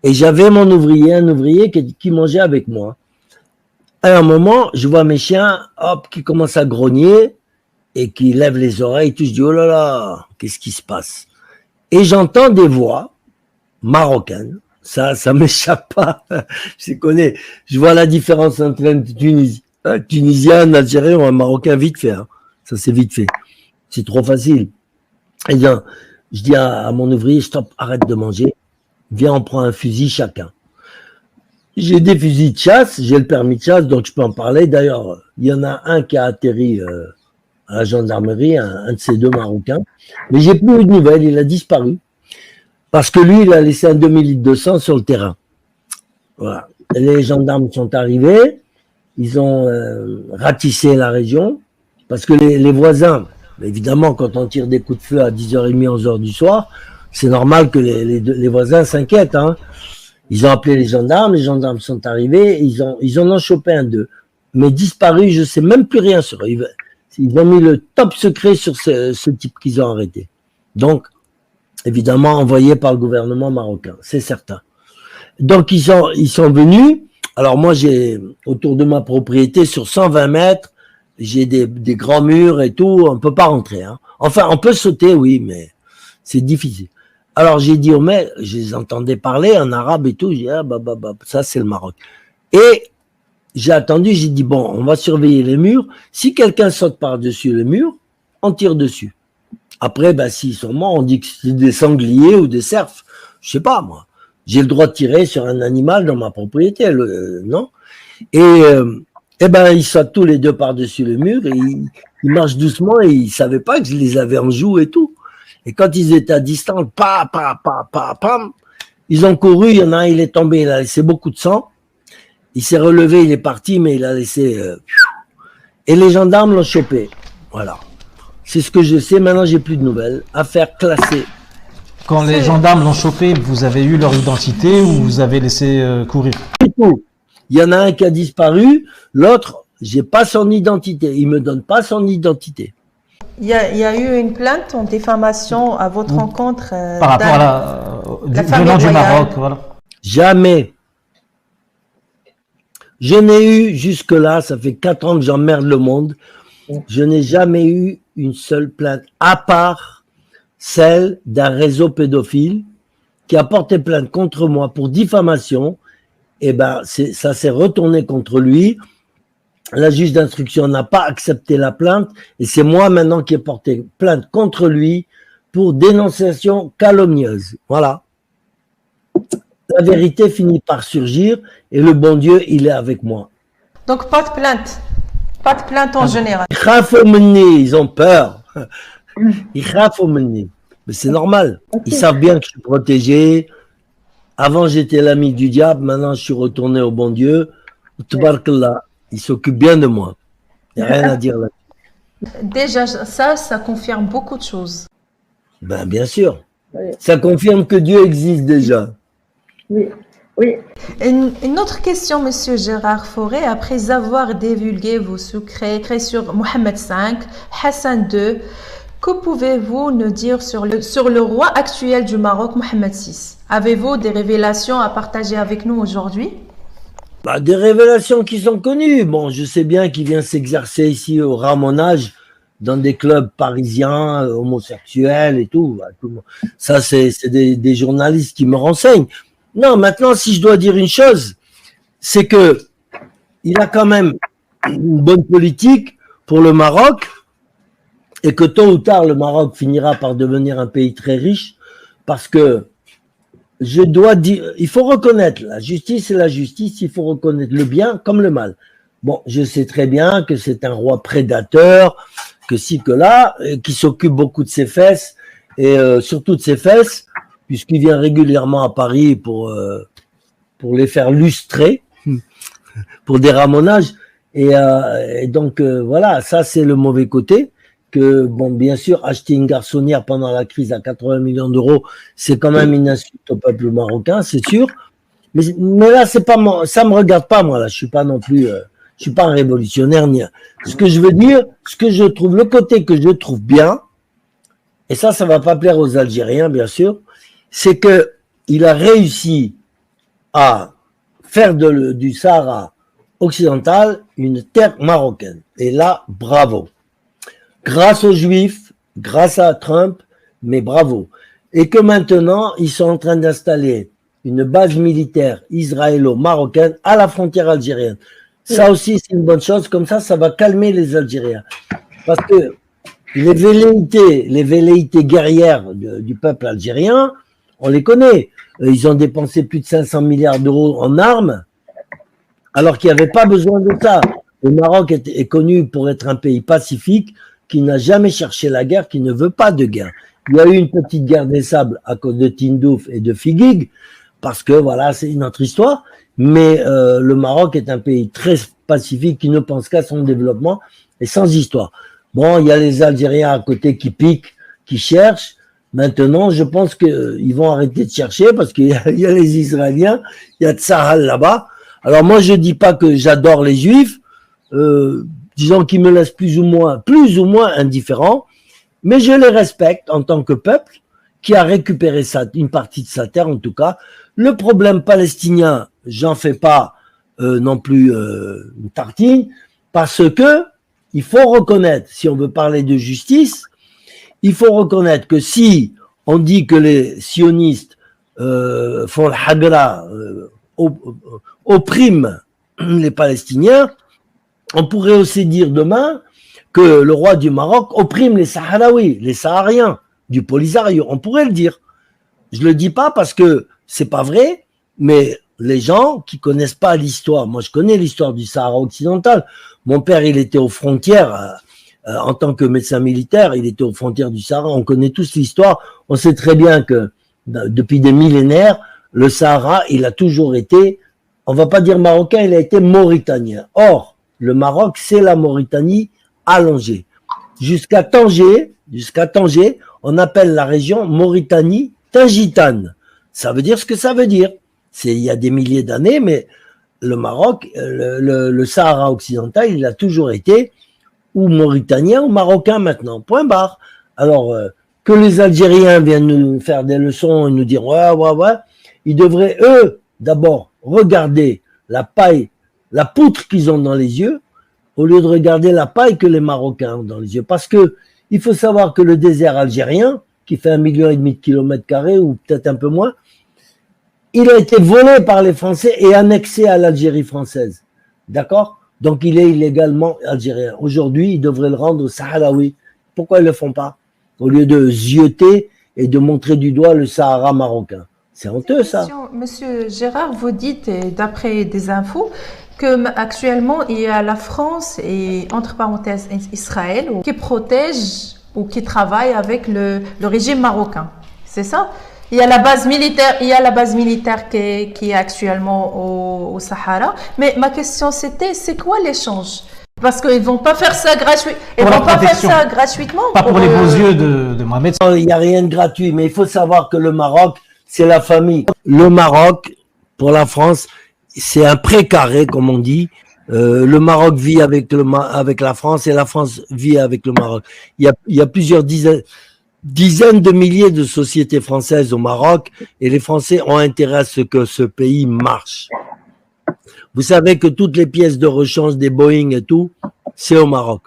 Et j'avais un ouvrier qui mangeait avec moi. À un moment, je vois mes chiens, hop, qui commencent à grogner et qui lèvent les oreilles. Tout, je dis, oh là là, qu'est-ce qui se passe? Et j'entends des voix marocaines. Ça m'échappe pas. Je connais. Je vois la différence entre un Tunisien, un Algérien ou un Marocain vite fait. Hein. Ça, c'est vite fait. C'est trop facile. Eh bien, je dis à mon ouvrier, stop, arrête de manger. Viens, on prend un fusil chacun. J'ai des fusils de chasse, j'ai le permis de chasse, donc je peux en parler. D'ailleurs, il y en a un qui a atterri à la gendarmerie, un de ces 2 Marocains. Mais j'ai plus eu de nouvelles, il a disparu. Parce que lui, il a laissé un demi-litre de sang sur le terrain. Voilà. Les gendarmes sont arrivés, ils ont ratissé la région, parce que les voisins, évidemment, quand on tire des coups de feu à 10h30, 11h du soir, c'est normal que les voisins s'inquiètent. Hein. Ils ont appelé les gendarmes sont arrivés, ils en ont chopé un d'eux. Mais disparu, je sais même plus rien sur eux. Ils ont mis le top secret sur ce type qu'ils ont arrêté. Donc, évidemment, envoyé par le gouvernement marocain, c'est certain. Donc, ils sont venus. Alors, moi, j'ai, autour de ma propriété, sur 120 mètres, j'ai des grands murs et tout, on peut pas rentrer. Hein. Enfin, on peut sauter, oui, mais c'est difficile. Alors, j'ai dit, mais je les entendais parler en arabe et tout. J'ai dit, ça, c'est le Maroc. Et j'ai attendu, j'ai dit, bon, on va surveiller les murs. Si quelqu'un saute par-dessus le mur, on tire dessus. Après, s'ils sont morts, on dit que c'est des sangliers ou des cerfs. Je sais pas, moi. J'ai le droit de tirer sur un animal dans ma propriété, non? Et ils sautent tous les 2 par-dessus le mur et ils marchent doucement et ils savaient pas que je les avais en joue et tout. Et quand ils étaient à distance, pam, ils ont couru, il y en a un, il est tombé, il a laissé beaucoup de sang. Il s'est relevé, il est parti, mais il a laissé... Et les gendarmes l'ont chopé. Voilà. C'est ce que je sais. Maintenant, j'ai plus de nouvelles. Affaire classée. Quand les gendarmes l'ont chopé, vous avez eu leur identité ou vous avez laissé courir? Tout. Il y en a un qui a disparu. L'autre, j'ai pas son identité. Il me donne pas son identité. il y a eu une plainte en diffamation à votre rencontre Par rapport à la du famille nom du royale. Maroc, voilà. Jamais. Je n'ai eu jusque-là, ça fait 4 ans que j'emmerde le monde, je n'ai jamais eu une seule plainte, à part celle d'un réseau pédophile qui a porté plainte contre moi pour diffamation. Et ben, ça s'est retourné contre lui. La juge d'instruction n'a pas accepté la plainte et c'est moi maintenant qui ai porté plainte contre lui pour dénonciation calomnieuse. Voilà. La vérité finit par surgir et le bon Dieu, il est avec moi. Donc pas de plainte. Pas de plainte en général. Ils ont peur. Mais c'est normal. Ils savent bien que je suis protégé. Avant, j'étais l'ami du diable. Maintenant, je suis retourné au bon Dieu. Tabarakallah. Il s'occupe bien de moi. Il n'y a rien à dire là. Déjà, ça confirme beaucoup de choses. Ben, bien sûr. Oui. Ça confirme que Dieu existe déjà. Oui, oui. Une autre question, Monsieur Gérard Fauré. Après avoir divulgué vos secrets sur Mohammed V, Hassan II, que pouvez-vous nous dire sur le roi actuel du Maroc, Mohammed VI? Avez-vous des révélations à partager avec nous aujourd'hui? Bah, des révélations qui sont connues. Bon, je sais bien qu'il vient s'exercer ici au ramonage dans des clubs parisiens, homosexuels et tout. Bah, ça, c'est des journalistes qui me renseignent. Non, maintenant, si je dois dire une chose, c'est que il a quand même une bonne politique pour le Maroc et que tôt ou tard, le Maroc finira par devenir un pays très riche parce que je dois dire, il faut reconnaître la justice et la justice, il faut reconnaître le bien comme le mal. Bon, je sais très bien que c'est un roi prédateur, que ci, que là, qui s'occupe beaucoup de ses fesses et surtout de ses fesses, puisqu'il vient régulièrement à Paris pour les faire lustrer, pour des ramonages. Et donc, voilà, ça c'est le mauvais côté. Que, bon, bien sûr, acheter une garçonnière pendant la crise à 80 millions d'euros, c'est quand même une insulte au peuple marocain, c'est sûr. Mais là, c'est pas ça me regarde pas, moi, là. Je suis pas non plus, je suis pas un révolutionnaire. Ce que je veux dire, ce que je trouve, le côté que je trouve bien, et ça va pas plaire aux Algériens, bien sûr, c'est que il a réussi à faire du Sahara occidental une terre marocaine. Et là, bravo. Grâce aux Juifs, grâce à Trump, mais bravo. Et que maintenant, ils sont en train d'installer une base militaire israélo-marocaine à la frontière algérienne. Ça aussi, c'est une bonne chose. Comme ça va calmer les Algériens. Parce que les velléités guerrières du peuple algérien, on les connaît. Ils ont dépensé plus de 500 milliards d'euros en armes, alors qu'il n'y avait pas besoin de ça. Le Maroc est connu pour être un pays pacifique, qui n'a jamais cherché la guerre, qui ne veut pas de guerre. Il y a eu une petite guerre des sables à cause de Tindouf et de Figuig, parce que voilà, c'est une autre histoire. Mais le Maroc est un pays très pacifique qui ne pense qu'à son développement et sans histoire. Bon, il y a les Algériens à côté qui piquent, qui cherchent. Maintenant, je pense qu'ils vont arrêter de chercher parce qu'il y a les Israéliens, il y a Tsahal là-bas. Alors moi, je dis pas que j'adore les Juifs. Disons qu'ils me laissent plus ou moins indifférent, mais je les respecte en tant que peuple qui a récupéré une partie de sa terre en tout cas. Le problème palestinien, j'en fais pas non plus une tartine, parce que il faut reconnaître, si on veut parler de justice, il faut reconnaître que si on dit que les sionistes font le hagra, oppriment les Palestiniens, on pourrait aussi dire demain que le roi du Maroc opprime les Sahraouis, les Sahariens, du Polisario. On pourrait le dire. Je le dis pas parce que c'est pas vrai, mais les gens qui connaissent pas l'histoire, moi je connais l'histoire du Sahara occidental. Mon père, il était aux frontières, en tant que médecin militaire, il était aux frontières du Sahara. On connaît tous l'histoire. On sait très bien que depuis des millénaires, le Sahara, il a toujours été, on va pas dire marocain, il a été mauritanien. Or, le Maroc, c'est la Mauritanie allongée. Jusqu'à Tanger, on appelle la région Mauritanie Tingitane. Ça veut dire ce que ça veut dire. Il y a des milliers d'années, mais le Maroc, le Sahara occidental, il a toujours été ou Mauritaniens ou Marocains maintenant. Point barre. Alors, que les Algériens viennent nous faire des leçons et nous dire ouais, ils devraient, eux, d'abord, regarder la paille, la poutre qu'ils ont dans les yeux, au lieu de regarder la paille que les Marocains ont dans les yeux. Parce que il faut savoir que le désert algérien, qui fait 1,5 million de kilomètres carrés, ou peut-être un peu moins, il a été volé par les Français et annexé à l'Algérie française. D'accord? Donc il est illégalement algérien. Aujourd'hui, ils devraient le rendre aux Sahraouis. Pourquoi ils ne le font pas? Au lieu de zioter et de montrer du doigt le Sahara marocain. C'est honteux, ça. Monsieur Gérard, vous dites, d'après des infos, que actuellement il y a la France et entre parenthèses Israël qui protège ou qui travaille avec le régime marocain. C'est ça? Il y a la base militaire qui est actuellement au Sahara. Mais ma question c'était, c'est quoi l'échange? Parce qu'ils vont pas faire ça gratuitement. Ils vont pas faire ça gratuitement. Pas pour les beaux yeux de Mohamed. Il n'y a rien de gratuit, mais il faut savoir que le Maroc, c'est la famille. Le Maroc, pour la France, c'est un précaré, comme on dit. Le Maroc vit avec la France et la France vit avec le Maroc. Il y a plusieurs dizaines de milliers de sociétés françaises au Maroc et les Français ont intérêt à ce que ce pays marche. Vous savez que toutes les pièces de rechange des Boeing et tout, c'est au Maroc.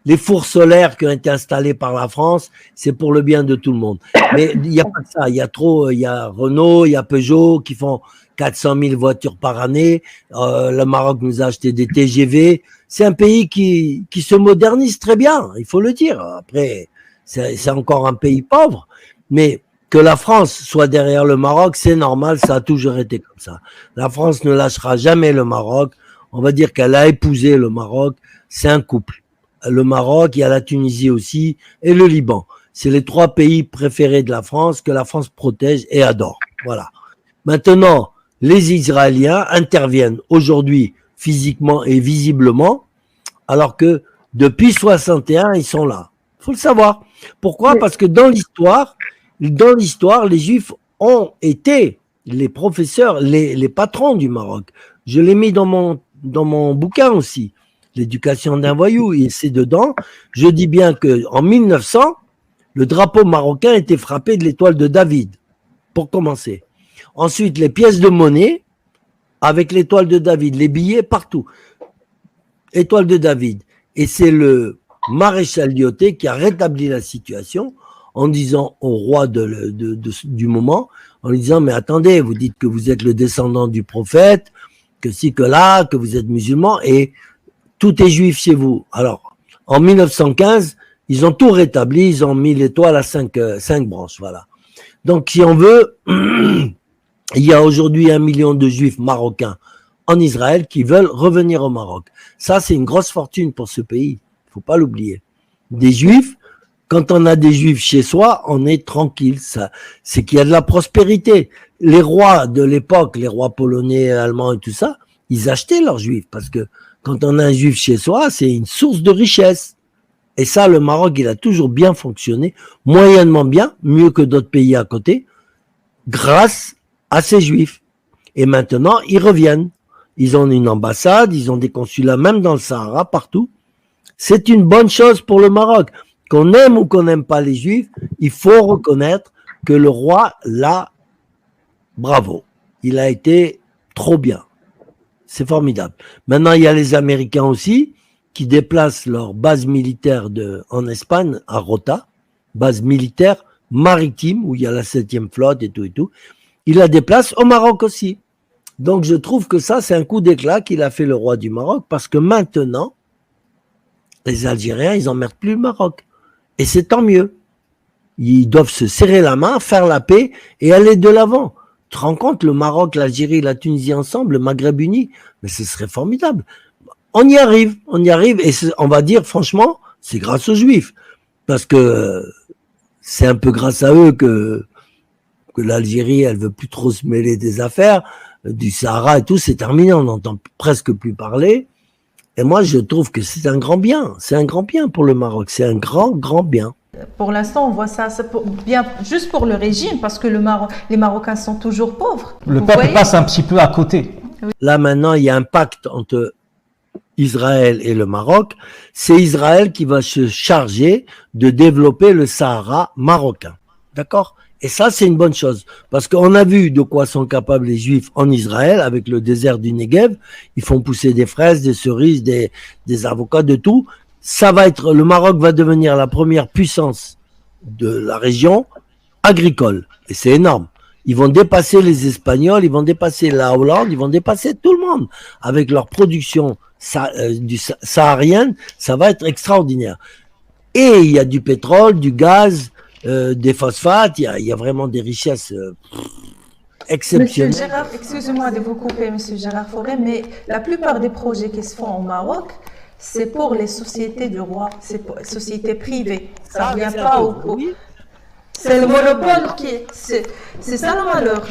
Les fours solaires qui ont été installés par la France, c'est pour le bien de tout le monde. Mais il n'y a pas de ça. Il y a Renault, il y a Peugeot qui font 400 000 voitures par année. Le Maroc nous a acheté des TGV. C'est un pays qui se modernise très bien, il faut le dire. Après, c'est encore un pays pauvre, mais que la France soit derrière le Maroc, c'est normal, ça a toujours été comme ça. La France ne lâchera jamais le Maroc. On va dire qu'elle a épousé le Maroc. C'est un couple. Le Maroc, il y a la Tunisie aussi, et le Liban. C'est les 3 pays préférés de la France que la France protège et adore. Voilà. Maintenant, les Israéliens interviennent aujourd'hui physiquement et visiblement, alors que depuis 61, ils sont là. Il faut le savoir. Pourquoi? Parce que dans l'histoire, les Juifs ont été les professeurs, les patrons du Maroc. Je l'ai mis dans mon bouquin aussi, L'éducation d'un voyou, et c'est dedans. Je dis bien que en 1900, le drapeau marocain était frappé de l'étoile de David, pour commencer. Ensuite, les pièces de monnaie avec l'étoile de David, les billets partout. Étoile de David. Et c'est le maréchal Lyautey qui a rétabli la situation en disant au roi du moment, en lui disant, mais attendez, vous dites que vous êtes le descendant du prophète, que si, que là, que vous êtes musulman, et tout est juif chez vous. Alors, en 1915, ils ont tout rétabli, ils ont mis l'étoile à 5 branches, voilà. Donc, si on veut, il y a aujourd'hui 1 million de juifs marocains en Israël qui veulent revenir au Maroc. Ça, c'est une grosse fortune pour ce pays. Il faut pas l'oublier. Des juifs, quand on a des juifs chez soi, on est tranquille. Ça, c'est qu'il y a de la prospérité. Les rois de l'époque, les rois polonais, allemands et tout ça, ils achetaient leurs juifs parce que quand on a un juif chez soi, c'est une source de richesse. Et ça, le Maroc, il a toujours bien fonctionné, moyennement bien, mieux que d'autres pays à côté, grâce à ces juifs. Et maintenant, ils reviennent. Ils ont une ambassade, ils ont des consulats, même dans le Sahara, partout. C'est une bonne chose pour le Maroc. Qu'on aime ou qu'on n'aime pas les juifs, il faut reconnaître que le roi, là, bravo. Il a été trop bien. C'est formidable. Maintenant, il y a les Américains aussi, qui déplacent leur base militaire en Espagne, à Rota, base militaire maritime, où il y a la 7e flotte et tout et tout. Ils la déplacent au Maroc aussi. Donc, je trouve que ça, c'est un coup d'éclat qu'il a fait le roi du Maroc, parce que maintenant, les Algériens, ils n'emmerdent plus le Maroc. Et c'est tant mieux. Ils doivent se serrer la main, faire la paix et aller de l'avant. Tu te rends compte, le Maroc, l'Algérie, la Tunisie ensemble, le Maghreb uni, mais ce serait formidable. On y arrive, et on va dire, franchement, c'est grâce aux Juifs. Parce que c'est un peu grâce à eux que l'Algérie, elle veut plus trop se mêler des affaires, du Sahara et tout, c'est terminé, on n'entend presque plus parler. Et moi, je trouve que c'est un grand bien. C'est un grand bien pour le Maroc. C'est un grand, grand bien. Pour l'instant, on voit ça bien juste pour le régime, parce que les Marocains sont toujours pauvres. Le peuple passe un petit peu à côté. Là, maintenant, il y a un pacte entre Israël et le Maroc, c'est Israël qui va se charger de développer le Sahara marocain. D'accord? Et ça, c'est une bonne chose. Parce qu'on a vu de quoi sont capables les Juifs en Israël, avec le désert du Negev. Ils font pousser des fraises, des cerises, des avocats, de tout. Le Maroc va devenir la première puissance de la région agricole. Et c'est énorme. Ils vont dépasser les Espagnols, ils vont dépasser la Hollande, ils vont dépasser tout le monde. Avec leur production saharienne, ça va être extraordinaire. Et il y a du pétrole, du gaz, des phosphates, il y a vraiment des richesses Monsieur exceptionnelles. Gérard, excusez-moi de vous couper, Monsieur Gérard Fauré, mais la plupart des projets qui se font au Maroc, c'est pour les sociétés du roi, c'est pour les sociétés privées. Ça ne vient pas au... Oui. C'est le monopole qui est... C'est ça le malheur.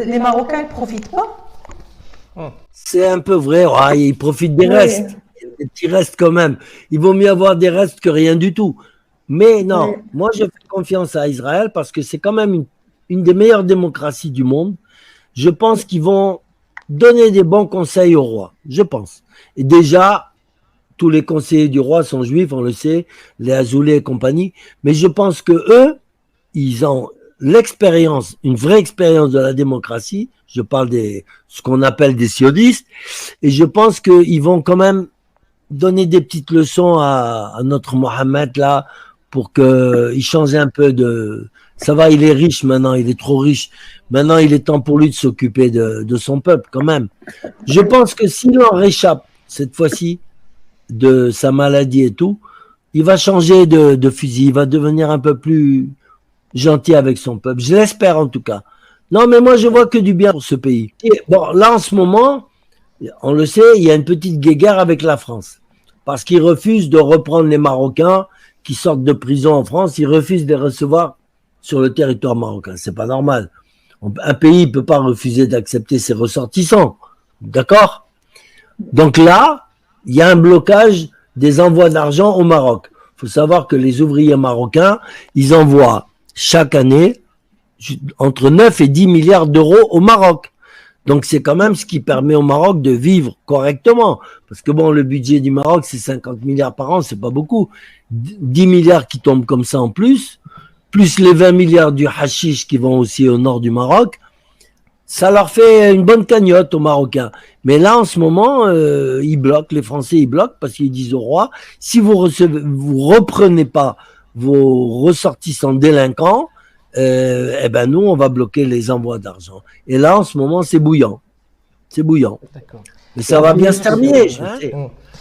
Les Marocains ne profitent pas. C'est un peu vrai, ouais, ils profitent des restes. Des petits restes quand même. Il vaut mieux avoir des restes que rien du tout. Mais non, moi je fais confiance à Israël parce que c'est quand même une des meilleures démocraties du monde. Je pense qu'ils vont donner des bons conseils au roi. Je pense. Et déjà, tous les conseillers du roi sont juifs, on le sait, les Azoulay et compagnie. Mais je pense que eux, ils ont l'expérience, une vraie expérience de la démocratie. Je parle ce qu'on appelle des sionistes. Et je pense qu'ils vont quand même donner des petites leçons à notre Mohamed là, pour qu'il change un peu de... Ça va, il est riche maintenant, il est trop riche. Maintenant, il est temps pour lui de s'occuper de son peuple quand même. Je pense que s'il en réchappe cette fois-ci de sa maladie et tout, il va changer de fusil, il va devenir un peu plus gentil avec son peuple. Je l'espère en tout cas. Non, mais moi, je vois que du bien pour ce pays. Et bon, là, en ce moment, on le sait, il y a une petite guéguerre avec la France. Parce qu'ils refusent de reprendre les Marocains qui sortent de prison en France, ils refusent de les recevoir sur le territoire marocain. C'est pas normal. Un pays ne peut pas refuser d'accepter ses ressortissants. D'accord? Donc là, il y a un blocage des envois d'argent au Maroc. Il faut savoir que les ouvriers marocains, ils envoient chaque année entre 9 et 10 milliards d'euros au Maroc. Donc c'est quand même ce qui permet au Maroc de vivre correctement. Parce que bon, le budget du Maroc, c'est 50 milliards par an, c'est pas beaucoup. 10 milliards qui tombent comme ça en plus les 20 milliards du hashish qui vont aussi au nord du Maroc, ça leur fait une bonne cagnotte aux Marocains. Mais là, en ce moment, ils bloquent, les Français, ils bloquent parce qu'ils disent au roi, si vous reprenez pas vos ressortissants délinquants, eh ben nous, on va bloquer les envois d'argent. Et là, en ce moment, c'est bouillant. C'est bouillant. D'accord. Mais ça va bien se terminer, je sais.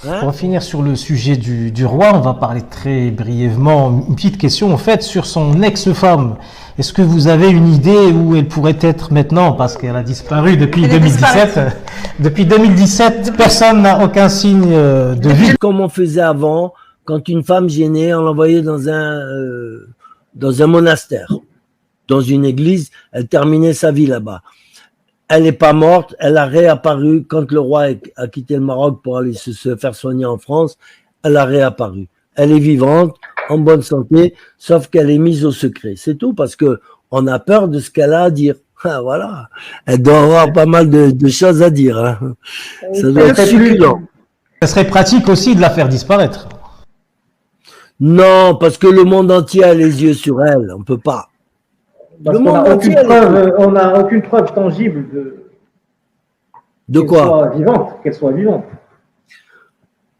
On va finir sur le sujet du roi. On va parler très brièvement. Une petite question, en fait, sur son ex-femme. Est-ce que vous avez une idée où elle pourrait être maintenant? Parce qu'elle a disparu depuis 2017. Depuis 2017, personne n'a aucun signe de vie. Comme on faisait avant, quand une femme gênait, on l'envoyait dans un monastère, dans une église. Elle terminait sa vie là-bas. Elle n'est pas morte, elle a réapparu quand le roi a quitté le Maroc pour aller se faire soigner en France. Elle a réapparu. Elle est vivante, en bonne santé, sauf qu'elle est mise au secret. C'est tout, parce que on a peur de ce qu'elle a à dire. Ah, voilà. Elle doit avoir pas mal de choses à dire. Hein. Ça doit être succulent. Ça serait pratique aussi de la faire disparaître. Non, parce que le monde entier a les yeux sur elle. On peut pas. Parce qu'on n'a aucune preuve tangible de quoi? Qu'elle soit vivante.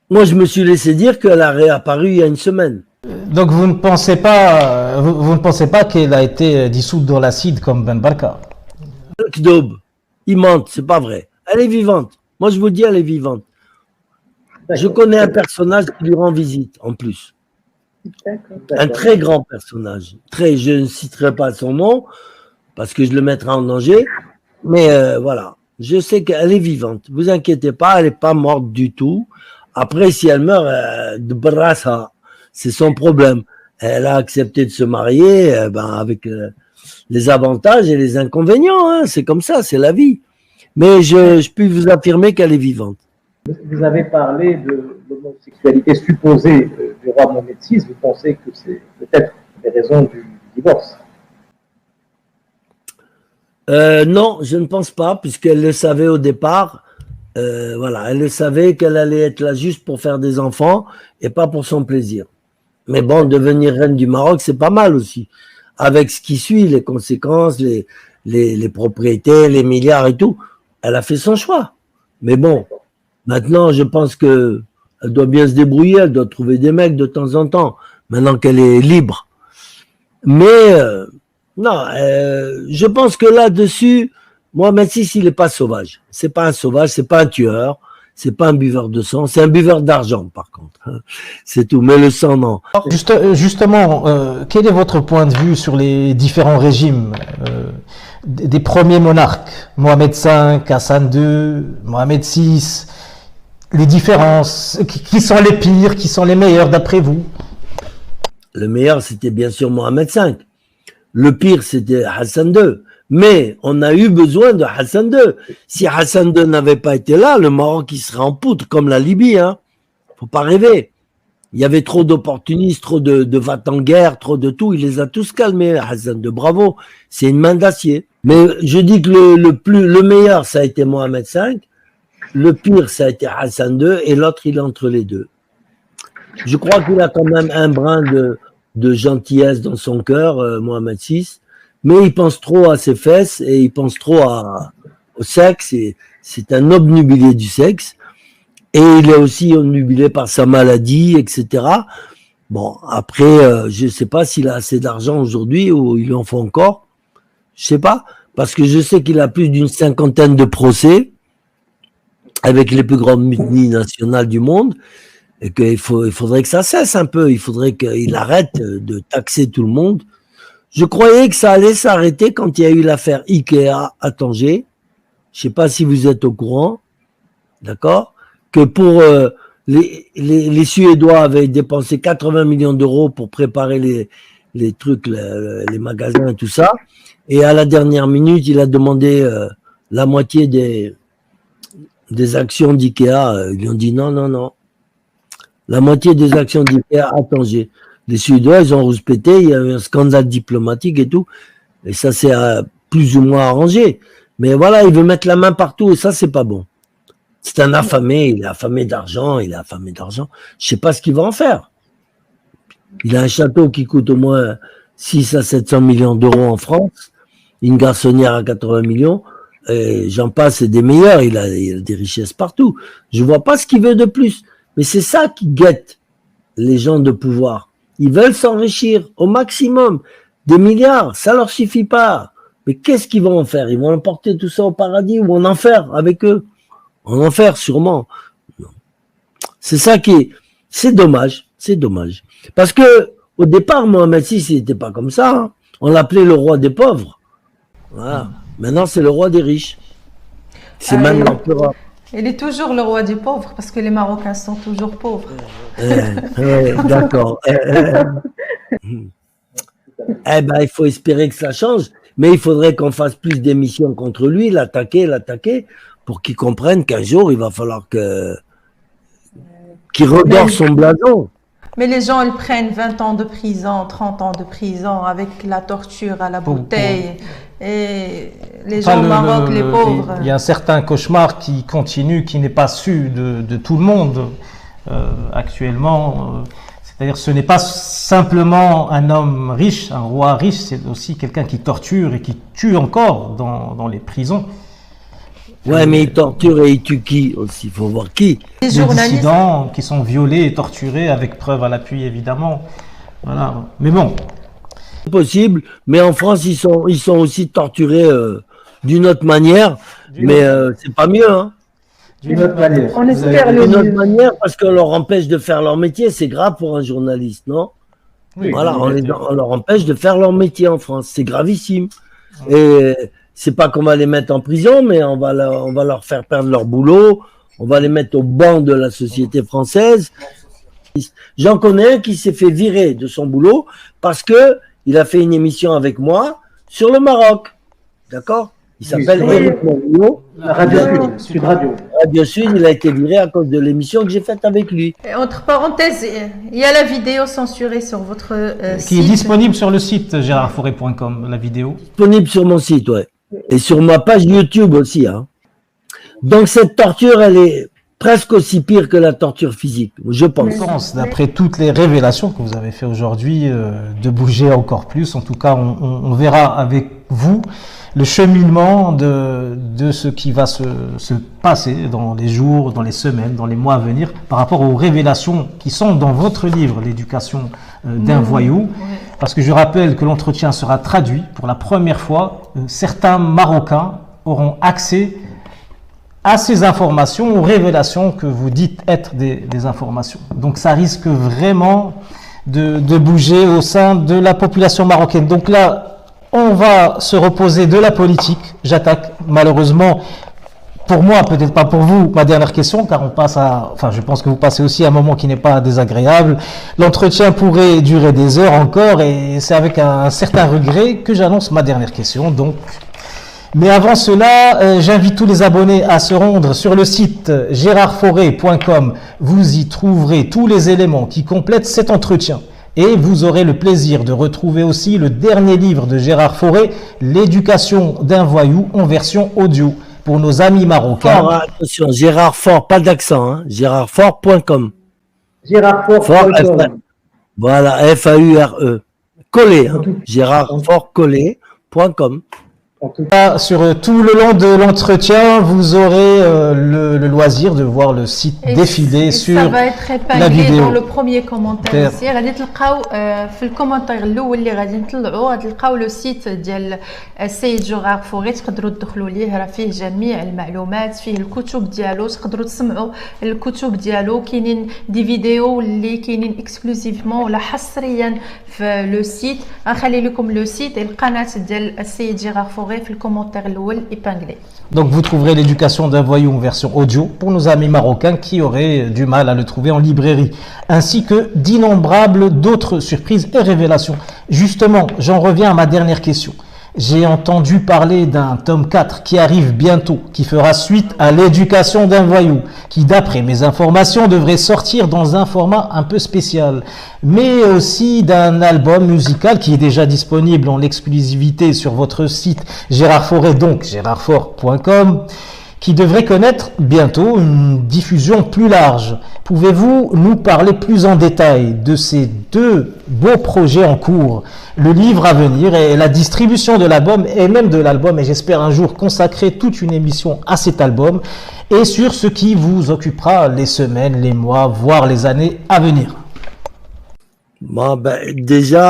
Moi, je me suis laissé dire qu'elle a réapparu il y a une semaine. Donc vous ne pensez pas qu'elle a été dissoute dans l'acide comme Ben Barka? Daube, il mente, c'est pas vrai. Elle est vivante. Moi, je vous dis, elle est vivante. Je connais un personnage qui lui rend visite, en plus. Un très grand personnage. Je ne citerai pas son nom parce que je le mettrai en danger. Mais voilà, je sais qu'elle est vivante. Vous inquiétez pas, elle n'est pas morte du tout. Après, si elle meurt de brassa, c'est son problème. Elle a accepté de se marier avec les avantages et les inconvénients. Hein. C'est comme ça, c'est la vie. Mais je peux vous affirmer qu'elle est vivante. Vous avez parlé de l'homosexualité supposée du roi Mohamed VI. Vous pensez que c'est peut-être les raisons du divorce? Non, je ne pense pas, puisqu'elle le savait au départ. Voilà, elle le savait qu'elle allait être là juste pour faire des enfants et pas pour son plaisir. Mais bon, devenir reine du Maroc, c'est pas mal aussi. Avec ce qui suit, les conséquences, les propriétés, les milliards et tout, elle a fait son choix. Mais bon, maintenant, je pense que elle doit bien se débrouiller, elle doit trouver des mecs de temps en temps, maintenant qu'elle est libre. Mais non, je pense que là-dessus, Mohamed VI, il n'est pas sauvage. C'est pas un sauvage, c'est pas un tueur, c'est pas un buveur de sang, c'est un buveur d'argent, par contre. C'est tout, mais le sang, non. Justement, quel est votre point de vue sur les différents régimes des premiers monarques, Mohamed V, Hassan II, Mohamed VI, les différences, qui sont les pires, qui sont les meilleurs d'après vous? Le meilleur, c'était bien sûr Mohamed V. Le pire, c'était Hassan II. Mais on a eu besoin de Hassan II. Si Hassan II n'avait pas été là, le Maroc, il serait en poutre, comme la Libye. Hein. Faut pas rêver. Il y avait trop d'opportunistes, trop de va-t-en-guerre, trop de tout. Il les a tous calmés, Hassan II. Bravo. C'est une main d'acier. Mais je dis que le meilleur, ça a été Mohamed V. Le pire, ça a été Hassan II. Et l'autre, il est entre les deux. Je crois qu'il a quand même un brin de gentillesse dans son cœur, Mohamed VI. Mais il pense trop à ses fesses et il pense trop au sexe. C'est un obnubilé du sexe. Et il est aussi obnubilé par sa maladie, etc. Bon, après, je ne sais pas s'il a assez d'argent aujourd'hui ou il en faut encore. Je sais pas. Parce que je sais qu'il a plus d'une 50aine de procès avec les plus grandes mutinies nationales du monde. Et qu'il faudrait que ça cesse un peu. Il faudrait qu'il arrête de taxer tout le monde. Je croyais que ça allait s'arrêter quand il y a eu l'affaire Ikea à Tanger. Je sais pas si vous êtes au courant, d'accord, que pour les Suédois avaient dépensé 80 millions d'euros pour préparer les trucs, les magasins et tout ça. Et à la dernière minute, il a demandé la moitié des actions d'Ikea. Ils lui ont dit non. La moitié des actions d'Ikea à Tanger. Les Suédois, ils ont rouspété, il y a eu un scandale diplomatique et tout. Et ça s'est plus ou moins arrangé. Mais voilà, il veut mettre la main partout et ça, c'est pas bon. C'est un affamé, il est affamé d'argent, Je sais pas ce qu'il va en faire. Il a un château qui coûte au moins 6 à 700 millions d'euros en France, une garçonnière à 80 millions, et j'en passe, c'est des meilleurs, il a des richesses partout. Je vois pas ce qu'il veut de plus. Mais c'est ça qui guette les gens de pouvoir. Ils veulent s'enrichir au maximum. Des milliards, ça leur suffit pas. Mais qu'est-ce qu'ils vont en faire? Ils vont emporter tout ça au paradis ou en enfer avec eux? En enfer, sûrement. C'est ça c'est dommage. Parce que, au départ, Mohamed VI, il n'était pas comme ça. Hein. On l'appelait le roi des pauvres. Voilà. Maintenant, c'est le roi des riches. C'est maintenant plus rare. Il est toujours le roi des pauvres parce que les Marocains sont toujours pauvres. D'accord. Il faut espérer que ça change, mais il faudrait qu'on fasse plus d'émissions contre lui, l'attaquer, pour qu'il comprenne qu'un jour, il va falloir qu'il redore son blason. Mais les gens, ils prennent 20 ans de prison, 30 ans de prison avec la torture à la bouteille. Et les gens au Maroc, les pauvres. Il y a un certain cauchemar qui continue, qui n'est pas su de tout le monde actuellement. C'est-à-dire ce n'est pas simplement un homme riche, un roi riche, c'est aussi quelqu'un qui torture et qui tue encore dans les prisons. Ouais, mais il torture et il tue qui aussi? Il faut voir qui. Les dissidents qui sont violés et torturés avec preuve à l'appui, évidemment. Voilà. Mais bon. C'est possible, mais en France, ils sont aussi torturés d'une autre manière. Mais c'est pas mieux, hein. D'une autre manière. On espère d'une autre manière parce qu'on leur empêche de faire leur métier. C'est grave pour un journaliste, non? Oui, voilà, on leur empêche de faire leur métier en France. C'est gravissime. Et c'est pas qu'on va les mettre en prison, mais on va leur faire perdre leur boulot. On va les mettre au banc de la société française. J'en connais un qui s'est fait virer de son boulot parce que il a fait une émission avec moi sur le Maroc. D'accord? Il s'appelle Eric Morillo. Radio Sud. Radio Sud, il a été viré à cause de l'émission que j'ai faite avec lui. Et entre parenthèses, il y a la vidéo censurée sur votre site. Qui est disponible sur le site gérardfauré.com, la vidéo. Disponible sur mon site, ouais. Et sur ma page YouTube aussi. Hein. Donc cette torture, elle est presque aussi pire que la torture physique, je pense. Je pense, d'après toutes les révélations que vous avez fait aujourd'hui, de bouger encore plus. En tout cas, on verra avec vous le cheminement de ce qui va se passer dans les jours, dans les semaines, dans les mois à venir, par rapport aux révélations qui sont dans votre livre, l'éducation d'un voyou. Parce que je rappelle que l'entretien sera traduit pour la première fois. Certains Marocains auront accès à ces informations, aux révélations que vous dites être des informations. Donc ça risque vraiment de bouger au sein de la population marocaine. Donc là, on va se reposer de la politique. J'attaque malheureusement, pour moi, peut-être pas pour vous, ma dernière question, car on passe enfin je pense que vous passez aussi un moment qui n'est pas désagréable. L'entretien pourrait durer des heures encore et c'est avec un certain regret que j'annonce ma dernière question. Donc, mais avant cela, j'invite tous les abonnés à se rendre sur le site gérardfauré.com. Vous y trouverez tous les éléments qui complètent cet entretien. Et vous aurez le plaisir de retrouver aussi le dernier livre de Gérard Fauré, L'éducation d'un voyou en version audio pour nos amis marocains. Fort, attention, Gérard Faure, pas d'accent, hein, gérardfaure.com. Gérardfaure.com. Voilà, Faure. Collé, hein, gérardfaure.com. En tout cas, Sur tout le long de l'entretien, vous aurez le loisir de voir le site défiler sur ça va être la épinglé vidéo. dans le premier commentaire ici. غادي تلقاو في الكومنتير الاول اللي غادي نطلعوا غادي تلقاو لو سيت ديال السيد جيرار فوغي، تقدروا تدخلوا ليه، راه فيه جميع المعلومات، فيه الكتب ديالو، تقدروا تسمعوا الكتب ديالو. كاينين دي فيديو اللي كاينين اكسكلوزيفمون ولا حصريا في لو سيت. غنخلي لكم لو سيت القناه ديال السيد جيرار فوغي في الكومنتير الاول épinglé. Donc vous trouverez l'éducation d'un voyou en version audio pour nos amis marocains qui auraient du mal à le trouver en librairie, ainsi que d'innombrables d'autres surprises et révélations. Justement, j'en reviens à ma dernière question. J'ai entendu parler d'un tome 4 qui arrive bientôt, qui fera suite à l'éducation d'un voyou, qui d'après mes informations devrait sortir dans un format un peu spécial, mais aussi d'un album musical qui est déjà disponible en exclusivité sur votre site Gérard Fauré, donc gérardfaure.com, qui devrait connaître bientôt une diffusion plus large. Pouvez-vous nous parler plus en détail de ces deux beaux projets en cours, le livre à venir et la distribution de l'album, et même de l'album, et j'espère un jour consacrer toute une émission à cet album, et sur ce qui vous occupera les semaines, les mois, voire les années à venir? Bon, déjà,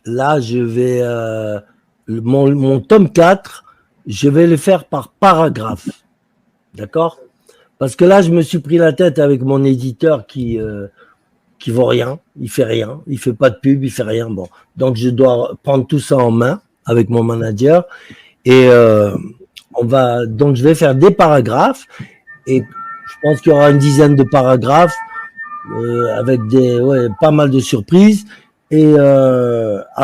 là, je vais mon tome 4, je vais le faire par paragraphe. D'accord? Parce que là, je me suis pris la tête avec mon éditeur qui vaut rien, il fait rien, il fait pas de pub, il fait rien. Bon, donc je dois prendre tout ça en main avec mon manager et donc je vais faire des paragraphes et je pense qu'il y aura une dizaine de paragraphes avec pas mal de surprises et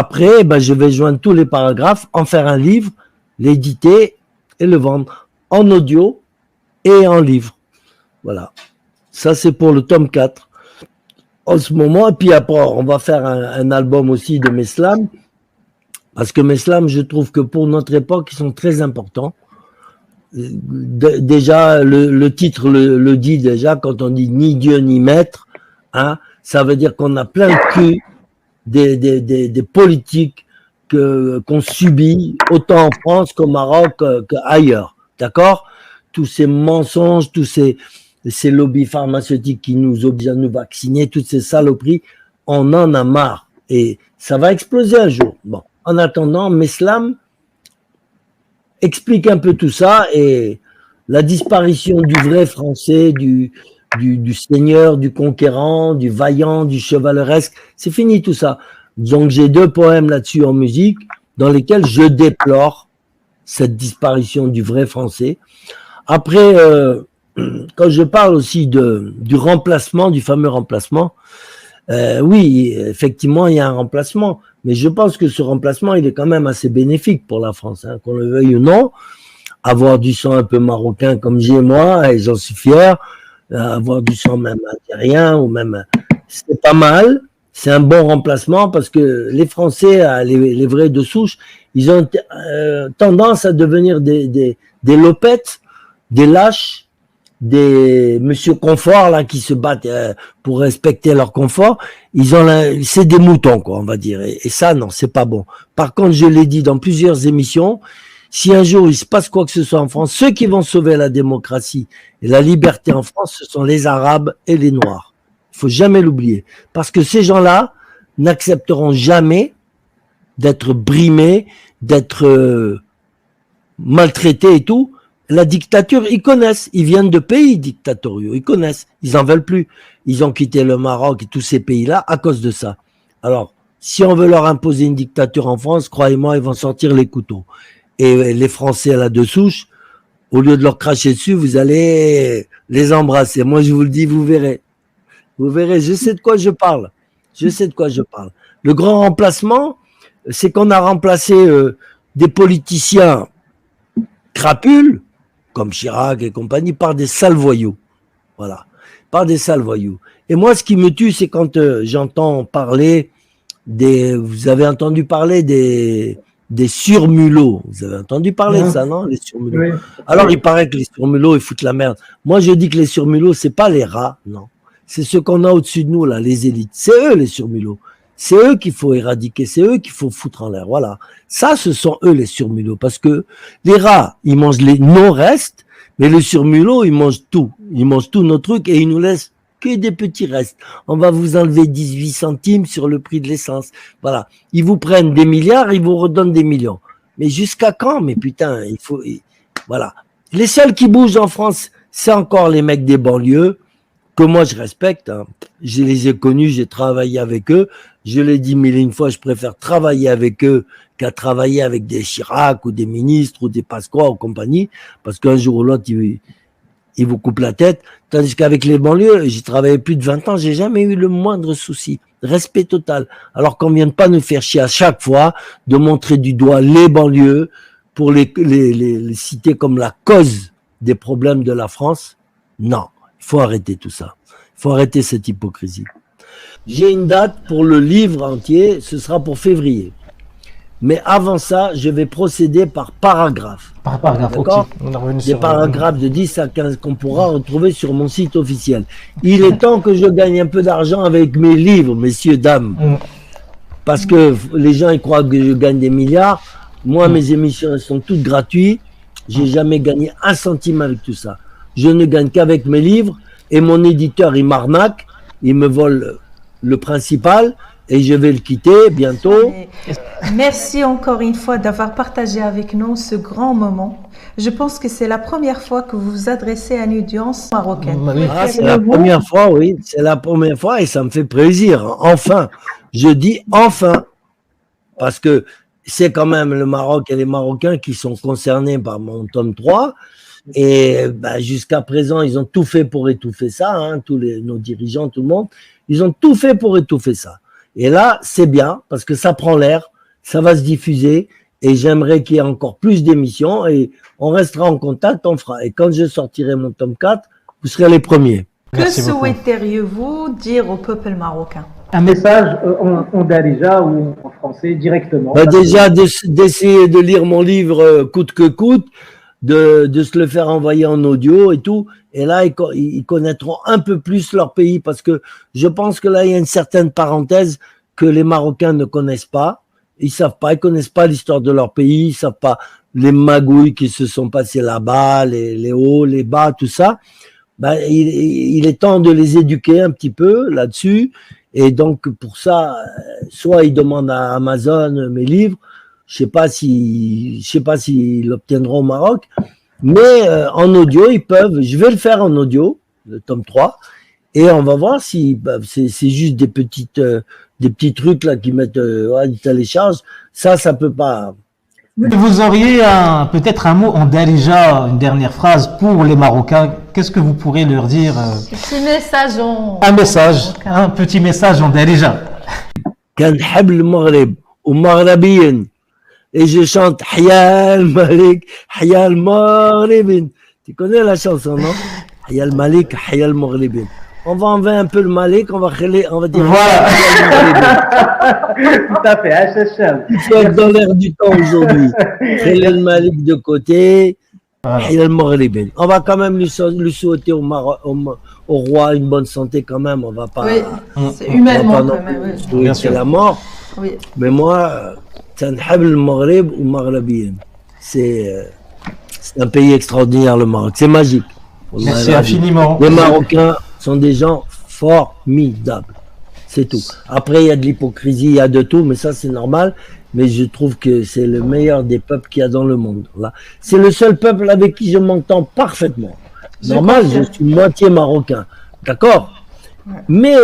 après je vais joindre tous les paragraphes, en faire un livre, l'éditer et le vendre en audio et en livre. Voilà. Ça, c'est pour le tome 4. En ce moment, et puis après, on va faire un album aussi de mes slams. Parce que mes slams, je trouve que pour notre époque, ils sont très importants. Déjà, le titre le dit déjà, quand on dit ni Dieu ni maître, hein, ça veut dire qu'on a plein de cul des politiques qu'on subit, autant en France qu'au Maroc qu'ailleurs. D'accord? Tous ces mensonges, tous ces lobbies pharmaceutiques qui nous obligent à nous vacciner, toutes ces saloperies, on en a marre. Et ça va exploser un jour. Bon, en attendant, Meslam explique un peu tout ça et la disparition du vrai français, du seigneur, du conquérant, du vaillant, du chevaleresque, c'est fini tout ça. Donc j'ai 2 poèmes là-dessus en musique dans lesquels je déplore cette disparition du vrai français. Après, quand je parle aussi du remplacement, du fameux remplacement, oui, effectivement, il y a un remplacement, mais je pense que ce remplacement, il est quand même assez bénéfique pour la France, hein, qu'on le veuille ou non. Avoir du sang un peu marocain comme j'ai moi, et j'en suis fier, avoir du sang même algérien, ou même, c'est pas mal, c'est un bon remplacement, parce que les Français, les vrais de souche, ils ont tendance à devenir des lopettes, des lâches, des monsieur confort là qui se battent pour respecter leur confort, c'est des moutons quoi, on va dire. Et ça non, c'est pas bon. Par contre, je l'ai dit dans plusieurs émissions, si un jour il se passe quoi que ce soit en France, ceux qui vont sauver la démocratie et la liberté en France, ce sont les Arabes et les Noirs. Il faut jamais l'oublier, parce que ces gens-là n'accepteront jamais d'être brimés, d'être maltraités et tout. La dictature, ils connaissent, ils viennent de pays dictatoriaux, ils connaissent, ils en veulent plus. Ils ont quitté le Maroc et tous ces pays-là à cause de ça. Alors, si on veut leur imposer une dictature en France, croyez-moi, ils vont sortir les couteaux. Et les Français là-dessous, au lieu de leur cracher dessus, vous allez les embrasser. Moi, je vous le dis, vous verrez. Vous verrez, je sais de quoi je parle. Je sais de quoi je parle. Le grand remplacement, c'est qu'on a remplacé des politiciens crapules, comme Chirac et compagnie, par des sales voyous. Voilà. Par des sales voyous. Et moi, ce qui me tue, c'est quand j'entends parler vous avez entendu parler des surmulots. Vous avez entendu parler de ça, non? Les surmulots. Oui. Alors, il paraît que les surmulots, ils foutent la merde. Moi, je dis que les surmulots, c'est pas les rats, non. C'est ceux qu'on a au-dessus de nous, là, les élites. C'est eux, les surmulots. C'est eux qu'il faut éradiquer, c'est eux qu'il faut foutre en l'air. Voilà. Ça, ce sont eux les surmulots. Parce que les rats, ils mangent les non-restes, mais les surmulots, ils mangent tout. Ils mangent tous nos trucs et ils nous laissent que des petits restes. On va vous enlever 18 centimes sur le prix de l'essence. Voilà. Ils vous prennent des milliards, ils vous redonnent des millions. Mais jusqu'à quand? Mais putain, voilà. Les seuls qui bougent en France, c'est encore les mecs des banlieues, que moi je respecte, hein. Je les ai connus, j'ai travaillé avec eux, je l'ai dit mille et une fois, je préfère travailler avec eux qu'à travailler avec des Chirac ou des ministres ou des Pasqua ou compagnie, parce qu'un jour ou l'autre, ils vous coupent la tête, tandis qu'avec les banlieues, j'ai travaillé plus de 20 ans, j'ai jamais eu le moindre souci, respect total, alors qu'on vient de pas nous faire chier à chaque fois, de montrer du doigt les banlieues, pour les citer comme la cause des problèmes de la France. Non. Il faut arrêter tout ça. Il faut arrêter cette hypocrisie. J'ai une date pour le livre entier, ce sera pour février. Mais avant ça, je vais procéder par paragraphe. Par paragraphe, d'accord. Des paragraphes de 10 à 15 qu'on pourra retrouver sur mon site officiel. Il est temps que je gagne un peu d'argent avec mes livres, messieurs, dames. Parce que les gens ils croient que je gagne des milliards. Moi, mes émissions elles sont toutes gratuites. J'ai jamais gagné un centime avec tout ça. Je ne gagne qu'avec mes livres et mon éditeur, il m'arnaque, il me vole le principal et je vais le quitter bientôt. Merci encore une fois d'avoir partagé avec nous ce grand moment. Je pense que c'est la première fois que vous vous adressez à une audience marocaine. Ah, c'est la première fois, oui, c'est la première fois et ça me fait plaisir. Enfin, je dis enfin, parce que c'est quand même le Maroc et les Marocains qui sont concernés par mon tome 3. Et jusqu'à présent, ils ont tout fait pour étouffer ça, hein, nos dirigeants, tout le monde, ils ont tout fait pour étouffer ça. Et là, c'est bien, parce que ça prend l'air, ça va se diffuser, et j'aimerais qu'il y ait encore plus d'émissions, et on restera en contact, on fera. Et quand je sortirai mon tome 4, vous serez les premiers. Que souhaiteriez-vous dire au peuple marocain? Un message en darija ou en français directement. Déjà, d'essayer de lire mon livre coûte que coûte, de se le faire envoyer en audio et tout, et là ils connaîtront un peu plus leur pays, parce que je pense que là il y a une certaine parenthèse que les Marocains ne connaissent pas, ils savent pas, ils connaissent pas l'histoire de leur pays, ils savent pas les magouilles qui se sont passées là-bas, les hauts, les bas, tout ça. Il est temps de les éduquer un petit peu là-dessus, et donc pour ça, soit ils demandent à Amazon mes livres, je sais pas s'ils l'obtiendront au Maroc, mais en audio, ils peuvent. Je vais le faire en audio, le tome 3, et on va voir si c'est juste des petits trucs là qui mettent, ils téléchargent. Ça peut pas. Vous auriez peut-être un mot en darija, une dernière phrase pour les Marocains. Qu'est-ce que vous pourrez leur dire? Un message, un petit message en darija. كان حب المغرب ومغربيا. Et je chante Hayal Malik, Hayal Maghribin. Tu connais la chanson, non? Hayal Malik, Hayal Maghribin. On va enlever un peu le Malik, on va dire. Voilà. Tout à fait, il faut être dans l'air du temps aujourd'hui. Hayal Malik de côté, Voilà. On va quand même lui souhaiter au roi une bonne santé quand même. On va pas. Oui, c'est humainement on va pas quand même. non Oui. plus souhaiter Bien sûr. la mort. Oui. Mais moi, تنحب المغرب ومغربيين. C'est un pays extraordinaire, le Maroc. C'est magique. Merci infiniment. Les Marocains sont des gens formidables. C'est tout. Après, il y a de l'hypocrisie, il y a de tout, mais ça, c'est normal. Mais je trouve que c'est le meilleur des peuples qu'il y a dans le monde. Là. C'est le seul peuple avec qui je m'entends parfaitement. Normal, je suis moitié marocain. D'accord? Mais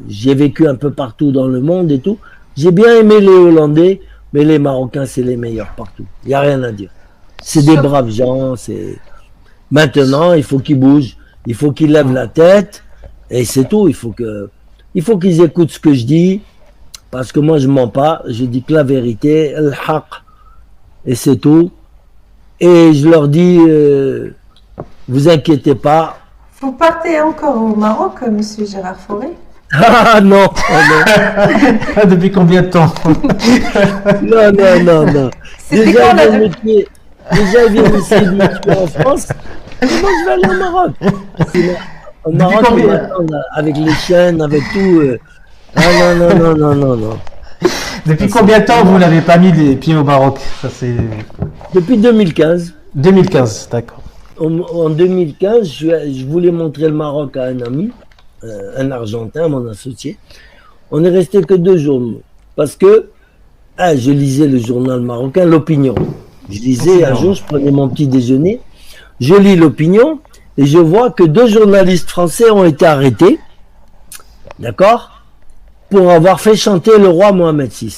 j'ai vécu un peu partout dans le monde et tout. J'ai bien aimé les Hollandais, mais les Marocains, c'est les meilleurs partout. Il n'y a rien à dire. C'est des braves gens. Maintenant, il faut qu'ils bougent. Il faut qu'ils lèvent la tête. Et c'est tout. Il faut qu'ils écoutent ce que je dis. Parce que moi, je mens pas. Je dis que la vérité, le haq. Et c'est tout. Et je leur dis, vous inquiétez pas. Vous partez encore au Maroc, monsieur Gérard Fauré? Ah non, Depuis combien de temps? non. C'était quand la Déjà, ils viennent essayer de me tuer en France. Et moi, je vais aller au Maroc. Au Maroc, ils combien m'attendent avec les chaînes, avec tout. Ah non. Depuis combien de temps vous n'avez pas mis les pieds au Maroc? Ça, c'est... Depuis 2015. 2015, d'accord. En 2015, je voulais montrer le Maroc à un ami, un Argentin, mon associé. On est resté que 2 jours, parce que je lisais le journal marocain, l'Opinion. Je lisais un jour, je prenais mon petit déjeuner, je lis l'Opinion et je vois que 2 journalistes français ont été arrêtés, d'accord, pour avoir fait chanter le roi Mohamed VI.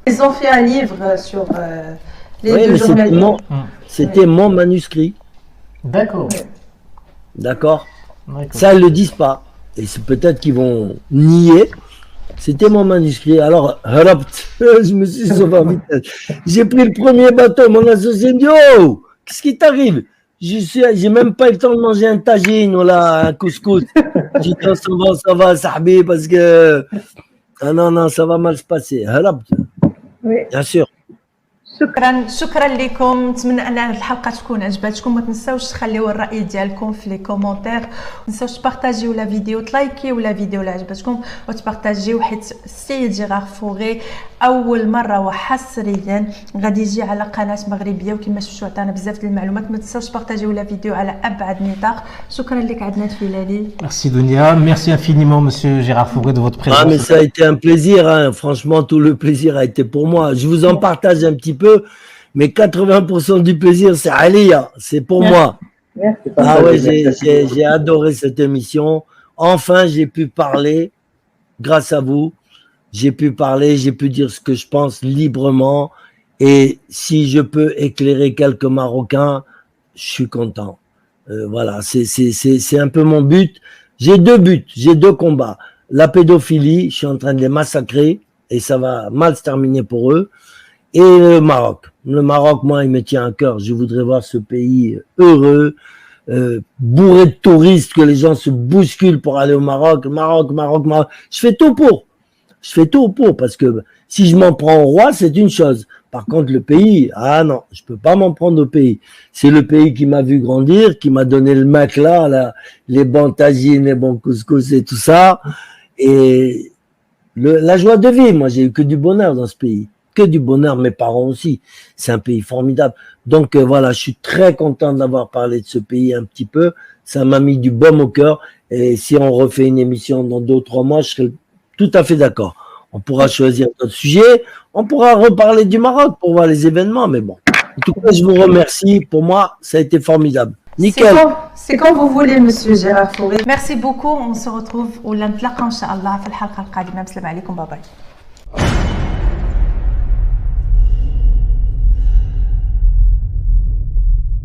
Ils ont fait un livre sur les Oui, deux mais journalistes. c'était mon manuscrit, D'accord. d'accord. D'accord. Ça, ils le disent pas. Et c'est peut-être qu'ils vont nier. C'était mon manuscrit. Alors, je me suis sauvé en vitesse. J'ai pris le premier bateau. Mon associé me dit, oh, qu'est-ce qui t'arrive? J'ai même pas eu le temps de manger un tagine ou là, un couscous. J'ai dit, oh, ça va, sahbi, parce que, non, ça va mal se passer. Oui. Bien sûr. شكرا لكم. نتمنى ان هذه الحلقه تكون عجبتكم. ما تنساوش تخليو الراي ديالكم في لي كومونتير. ما تنساوش تبارطاجيو لا فيديو، تلايكيو لا فيديو اللي عجبتكم وتبارطاجيو، حيت السيد جيرار فوغي اول مره وحصريا غادي يجي على قناه مغربيه، وكما شفتوا عطانا بزاف ديال المعلومات. ما تنساوش تبارطاجيو لا فيديو على ابعد نطاق. شكرا لك عدنان فيلالي. Merci Dunia, merci infiniment monsieur Gérard Fauré de votre présence. Ah, mais ça a été un plaisir, hein. Franchement, tout le plaisir a été pour moi. Je vous en partage un petit peu, mais 80% du plaisir, c'est Alia, c'est pour moi. Merci. Ah ouais, j'ai adoré cette émission. Enfin, j'ai pu parler, grâce à vous. J'ai pu parler, j'ai pu dire ce que je pense librement. Et si je peux éclairer quelques Marocains, je suis content. Voilà, c'est un peu mon but. J'ai 2 buts, j'ai 2 combats. La pédophilie, je suis en train de les massacrer et ça va mal se terminer pour eux. Et le Maroc. Le Maroc, moi, il me tient à cœur. Je voudrais voir ce pays heureux, bourré de touristes, que les gens se bousculent pour aller au Maroc. Maroc. Je fais tout pour, parce que si je m'en prends au roi, c'est une chose. Par contre, le pays, ah non, je peux pas m'en prendre au pays. C'est le pays qui m'a vu grandir, qui m'a donné le macla, les bons tagines, les bons couscous et tout ça. Et la joie de vivre, moi, j'ai eu que du bonheur dans ce pays. Que du bonheur, mes parents aussi. C'est un pays formidable. Donc voilà, je suis très content d'avoir parlé de ce pays un petit peu. Ça m'a mis du baume au cœur. Et si on refait une émission dans 2 ou 3 mois, je serai tout à fait d'accord. On pourra choisir d'autres sujets. On pourra reparler du Maroc pour voir les événements. Mais bon, en tout cas, je vous remercie. Pour moi, ça a été formidable. Nickel. C'est quand vous voulez, monsieur Gérard Fauré. Merci beaucoup. On se retrouve ونتلاقى ان شاء الله في الحلقه القادمه. بسلام عليكم. باي باي.